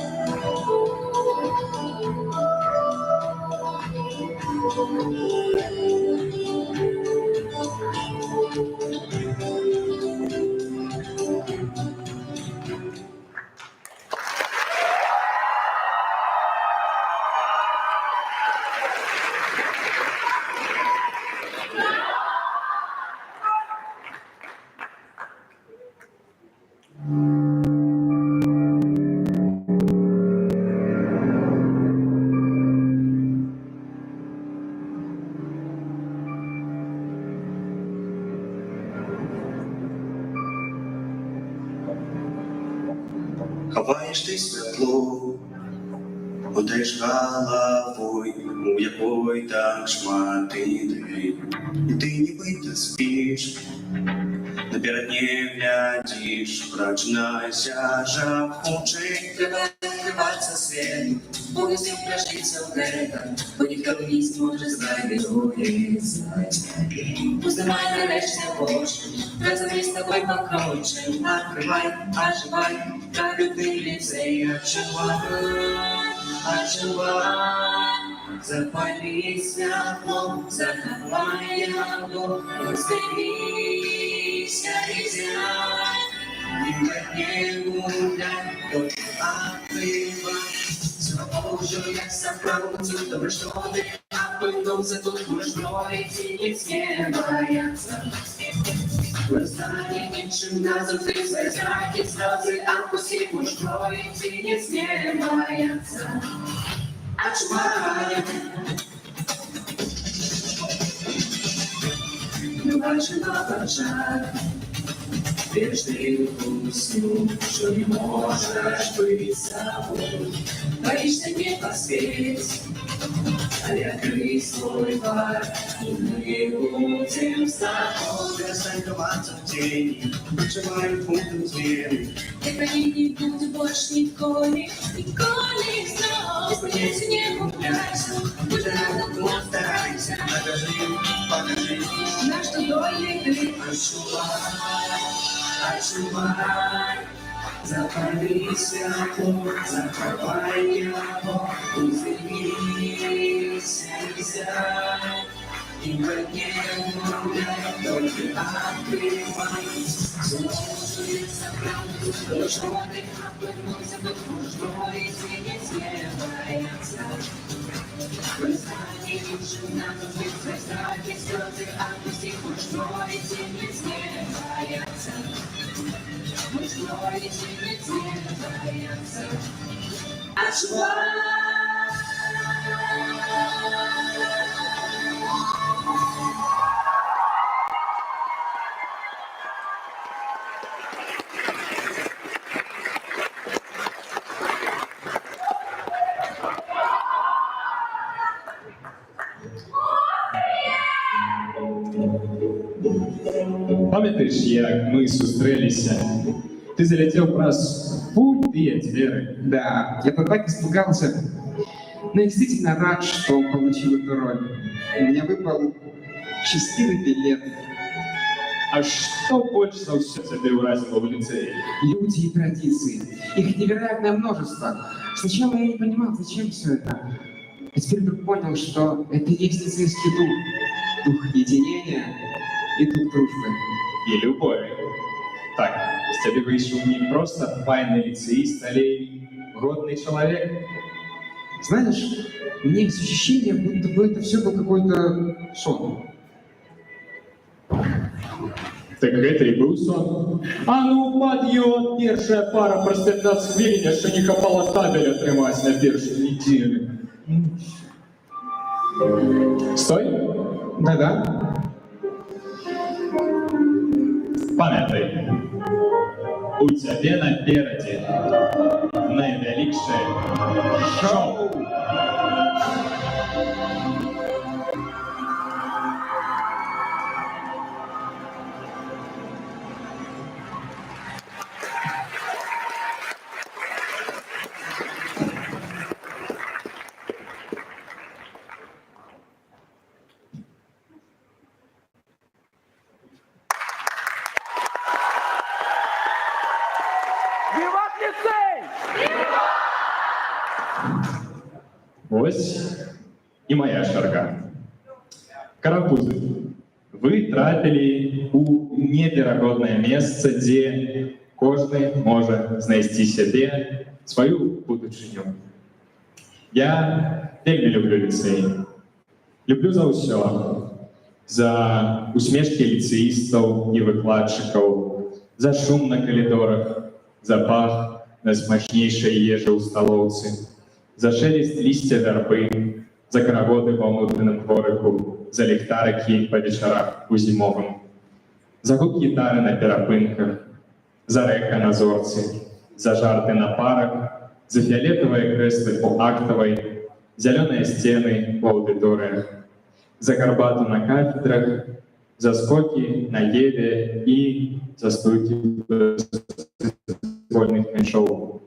Ховаєш ти світло, ходиш головою, у якої так шмат ідей. І ти нібито спиш, наперед не глядиш, прочинайся, жах хоче. Треба відкриватися світу, повністю вляжиться в это, бо ніхто не зможе знайти знать. Узнавай нарешті очі, разом із тобою покроче. Откривай, оживай, как любви ліцей, оживай, запали світло, заховай його, устремися і зяй. Не гуляй, только открывай. Все, я собрал добро, что ты опылился, тут будешь строить и не бояться. Восстание меньше назад, ты свои страхи, слезы отпусти, будешь строить и не бояться. Отжимай. Любовь жива, жаль. Веришь ты в усну, что не можешь быть собой. Боишься не поспеть, открой свой бар, и мы будем с тобой. Рассайковаться в тени, проживают пунктом звери. Это не будет больше николи, николи снова. Исполняйся, не губляйся, будь рядом, но старайся. Покажи, на что доли ты отжимай, запали світло, закривай його, устремися і зяй. И в огне гуляй, только открывай. Слушай, собрал, что ты опылился, тут можешь строить и не бояться. Восстание лучше надо быть, свои страхи, слезы отпусти, будешь строить и не бояться. Будешь строить и не бояться. Отжимай. Пам'ятаєш, як ми зустрілися? Ты залетел праз пустые двери. Да, я бы так испугался. Но я действительно рад, что получил эту роль. У меня выпал счастливый билет. А что больше за все тебя уразило в лицее? Люди и традиции. Их невероятное множество. Сначала я не понимал, зачем все это. А теперь вдруг понял, что это и есть лицейский дух. Дух единения и дух дружбы. И любовь. Так, с тебя вышел не просто файный лицеист, а годный человек. Знаешь, у меня есть ощущение, будто бы это все был какой-то сон. Так это и был сон. А ну, пад'йот, першая пара про 15 хвилин, що не хапала табеля тримать на першу неделю. Стой. Да-да. Пам'ятай, у тебе напереди найвеликше шоу. Ось і моя чарга. Карапузы, вы трапілі у неверагоднае месца, дзе кожны можа знайсці сябе, сваю будучыню. Я вельмі люблю ліцэй. Люблю за ўсё. За усмешкі ліцэістаў і выкладчыкаў, за шум на калідорах, за пах найсмачнейшай ежы ў сталоўцы, за шелест лісця вярбы, за карагоды ва ўнутраным дворыку, за ліхтарыкі па вечарах у зімовым, за гук гітары на перапынках, за рэка на зорцы, за жарты на парах, за фіолетавыя крэслы у актавай, зялёныя сцены ў аўдыторыях, за гарбату на кафедрах, за скокі на Еве і за стойкі вольных мячоў.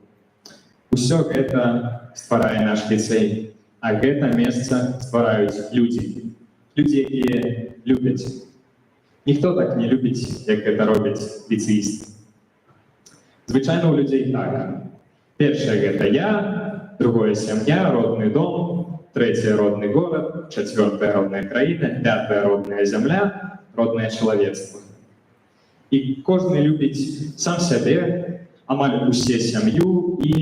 Усё гэта стварае наш ліцэй, а гэта месца ствараюць людзі. Людзі, якія любяць. Ніхто так не любіць, як гэта робяць ліцэісты. Звычайна ў людзей так. Першае гэта я, другое сям'я, родны дом, третье родный город, четвертая родная краіна, пятая родная зямля, родное чалавецтва. І кожны любіць сам сябе, амаль усе сям'ю і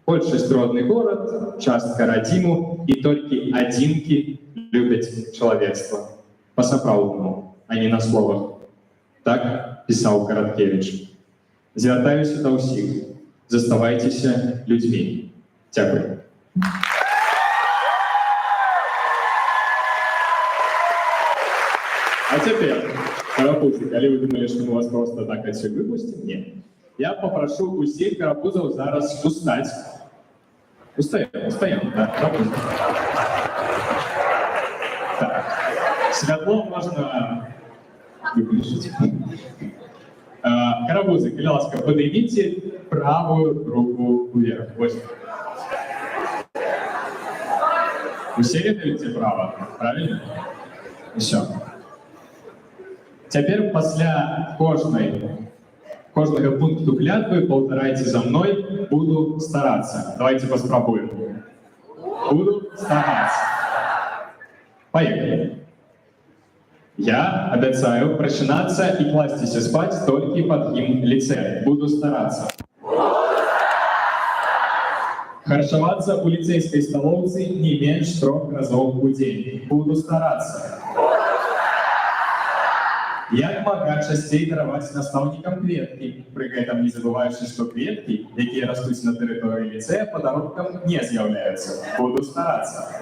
большасць родны горад, частка радзіму і толькі адзінкі любяць чалавецтва. Па-сапраўднаму, а не на словах. Так пісаў Караткевіч. Звяртаюся да ўсіх. Заставайцеся людзьмі. Дзякуй. А цяпер, карапузы, калі вы думалі, што мы вас просто так адсюль выпусцім, не. Я папрашу усіх карапузаў зараз устаць. Устаем, да, карапузы. Так. Святло можна выключыць. Карапузы, калі ласка, падыміце правую руку вверх. Вось. Усе ведаеце права, правильно? Усё. Цяпер пасля кожнага пункту клятвы паўтарайце за мной, буду старацца. Давайте паспрабуем. Буду старацца. Поехали. Я абяцаю прачынацца і класціся спаць толькі пад гімн ліцэя. Буду старацца. Харчавацца ў ліцэйскай сталоўцы не менш 3 разоў у дзень. Буду старацца. Як мага часцей дараваць настаўнікам кветкі, пры гэтым не забываючы, што кветкі, якія растуць на тэрыторыі ліцэя, падарункам не з'яўляюцца. Буду старацца.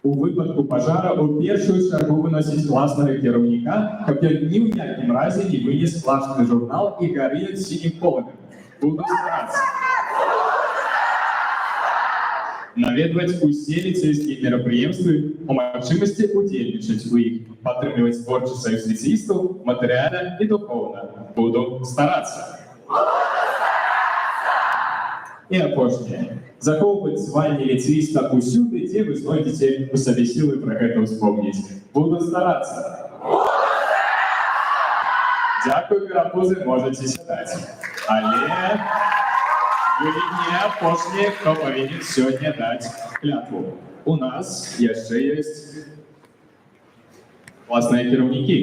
У выпадку пажара ў першую чаргу выносіць класнага кіраўніка, каб ён ні ў якім разе не вынес класны журнал і гарыць сінім полагам. Буду старацца. Наведваць усе ліцэйскія мерапрыемствы, па магчымасці удзельнічаць у іх, падтрымліваць творчы саюз ліцэістаў матэрыяльна і духоўна. Буду старацца. І апошняе. Захоўваць званне ліцэіста ўсюды, дзе вы знойдзеце у сабе сілы пра гэта ўспомніць. Буду старацца. Дзякуй, карапузы, можаце сядаць. Але вы не апошнія, хто павінен сёння даць клятву. У нас яшчэ ёсць класныя кіраўнікі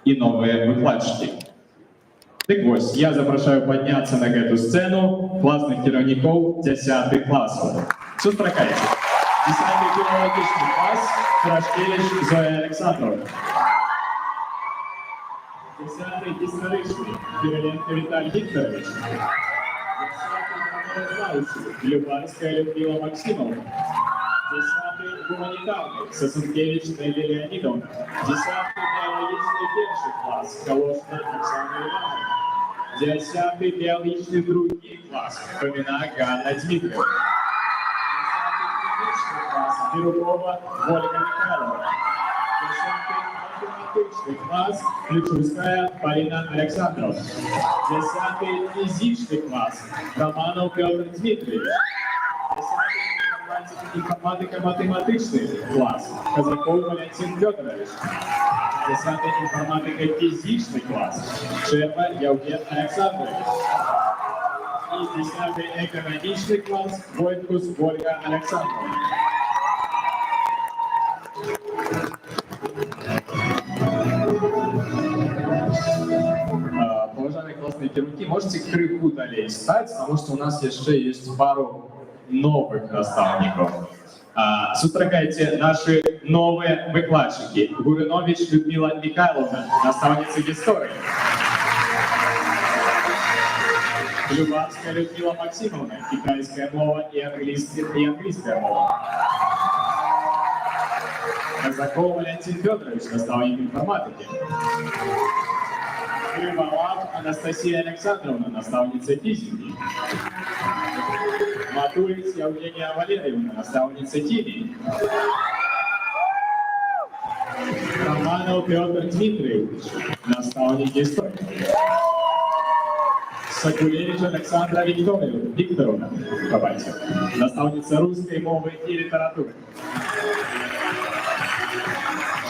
і новыя выкладчыкі. Дык вось, я запрашаю падняцца на гэту сцэну класных кіраўнікоў 10 класаў. Сустракайце. 10-й філалагічны клас Крашкевіч Зоя Александровна. 10-й гістарычны Кириленко Віталій Вікторович. Любарская Людмила Максимовна. 10-й гуманитарный Сосункевич Нелли Леонидовна. 10-й биологический первый класс Калошна Оксана Ивановна. 10-й биологический другий класс Фомина Ганна Дмитриевна. 10-й клинический класс Берукова Ольга Михайловна. 10-й математический класс Ключевская Полина Александровна. 10-й физический класс Романов Петр Дмитриевич. 10-й информатика-математический класс Казаков Валентин Федорович. 10-й інформатика фізичний клас Шепа Євген Олександрович. І 10-й економічний клас Войткус Ольга Олександровна. Уважаемые классные керівники, можете крыху далее встать, потому что у нас еще есть пару новых наставников. Сустракайте наши новые выкладчики. Гуринович Людмила Михайловна, наставница истории. Любавская Людмила Максимовна, китайская мова и английская мова. Казаков Валентин Федорович, наставник информатики. Крымалав Анастасия Александровна, наставница физики. Матулиц Евгения Валерьевна, наставница химии. Романов Петр Дмитриевич, наставник истории. Сакулевич Александра Викторовна, наставница русской мовы и литературы.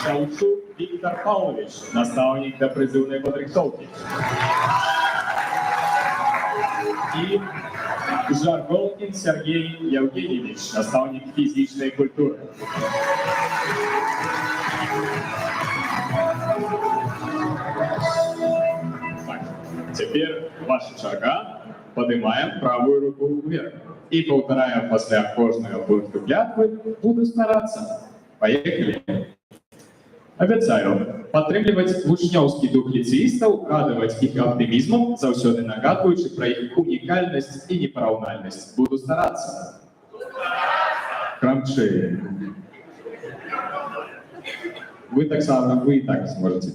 Шалчук Виктор Павлович, наставник до призывной подрихтовки. И Жарголкин Сергей Евгеньевич, наставник физической культуры. Так, теперь ваша черга. Поднимаем правую руку вверх. И повторяем после кожного пункту клятвы, буду стараться. Поехали. Обяцаю падтрымліваць вучнёўскі дух ліцеістаў, радаваць іх аптымізмам, заўсёды нагадваючы пра іх унікальнасць і непараўнальнасць. Буду старацца. Крамчэй. Вы і так зможаце.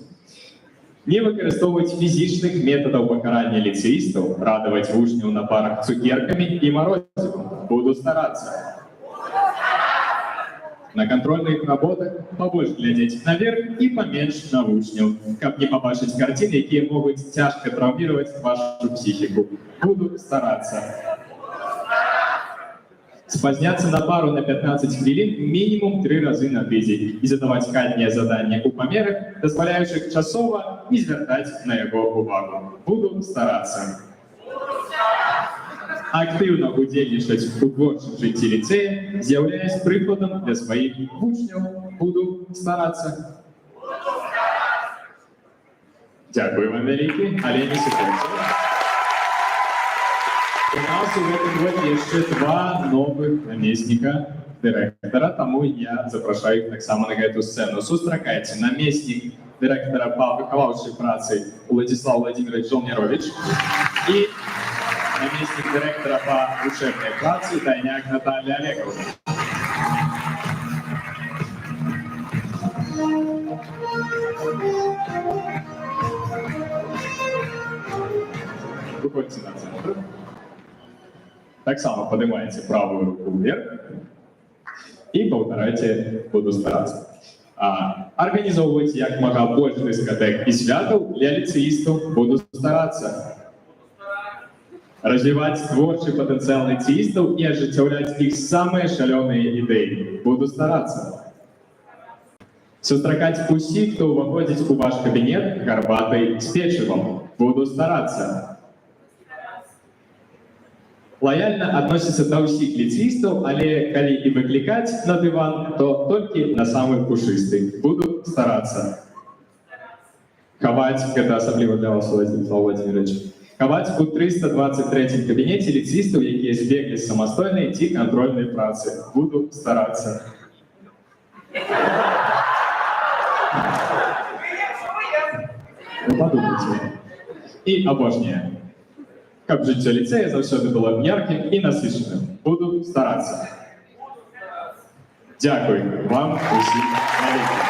Не выкарыстоўваць фізічных метадаў пакарання ліцеістаў, радаваць вучняў на парах цукеркамі і марозівам. Буду старацца. На контрольных работах побольше глядеть наверх и поменьше на вучняў, каб не побачыць картины, якія могуць цяжка травмировать вашу психику. Буду стараться. Спазняться на пару на 15 хвилин минимум 3 разы на тыдзень и задавать хатнія задания у памерах, дазваляючых часова не звяртаць на яго увагу. Буду стараться. Активно удзельнічаць у творчым жыцці ліцея, з'яўляясь прыкладам для сваіх вучняў. Буду старацца. Дякую вам вялікі, але не секундзе. У нас у гэтым годзе яшчэ 2 новых намесніка дырэктара, таму я запрашаю іх таксама на гэту сцэну. Сустракайце намеснік дырэктара па выхаваўчай працы Владислав Владимирович Жолнерович і наместник директора по учебной праце Тайняк Наталья Олеговна. Выходите на центр. Так само поднимаете правую руку вверх и повторяйте «Буду стараться». Организовывать як мага больше дискотек и святаў для ліцеїстаў. Буду стараться. Развивать творчий потенциал ліцеїстаў и ажыццяўляць их самые шалёныя идеи. Буду стараться. Сустракаць усіх, хто ўваходзіць у ваш кабинет гарбатай с печывом. Буду стараться. Лояльно относится до ўсіх ліцеїстаў, але калі і выклікаць на диван, то толькі на самый пушисты. Буду стараться. Хаваць, гэта асабліва для вас, Владислав Владимирович. Хаваць у 323 кабінеце ліцеїстаў, якія збеглі з самастойнай ці кантрольнай працы. Буду старацца. Вы подумайте. І апошняе. Каб жыццё ліцея заўсёды было яркім і насычаным. Буду старацца. Дзякуй вам усім вялікі.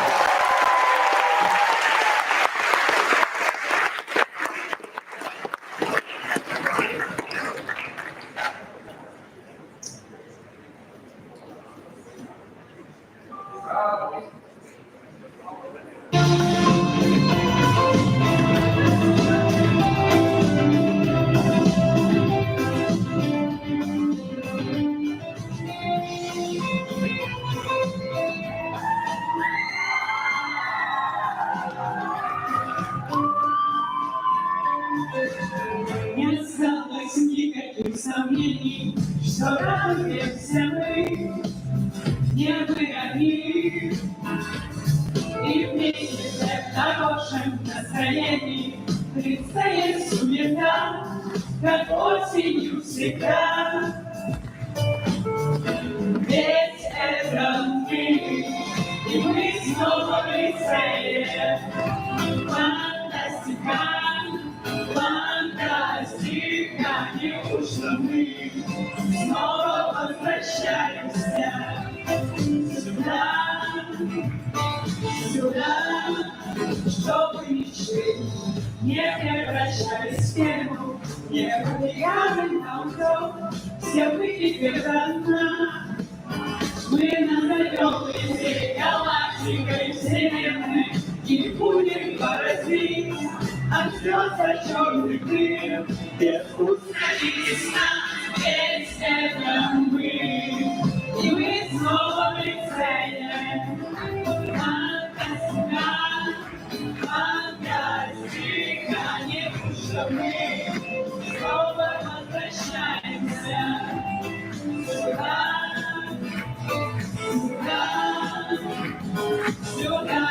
Не осталось никаких сомнений, что радуемся мы, не мы одни. И вместе в хорошем настроении предстоит суета, как осенью всегда. Ведь это мы, и мы снова в лицее. Фантастика, фантастика, неужто мы снова возвращаемся сюда, сюда, чтобы мечты не превращались в пену, не убегали на утек, все выйдет рано. Мы назовем эти галактикой вселенной и будем поразить от звезд черный дым. Безвкусная весна, ведь это мы, и мы снова в лицее. Фантастика, фантастика, неужто мы снова возвращаемся сюда, сюда, сюда.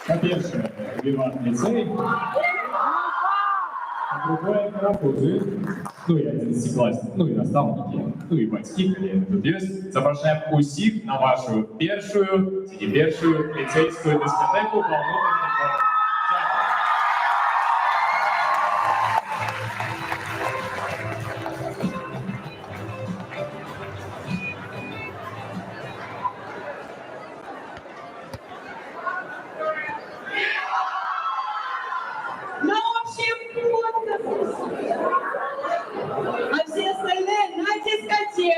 По-перше, Виват лицей, а другое карапузы. Ну і 11-классник, ну і наставники, ну і батьки, коли тут є. Запрошуємо усіх на вашу першу ліцейську дискотеку «Волнуйте». Ну, в общем, вот. А все остальные на дискотеку.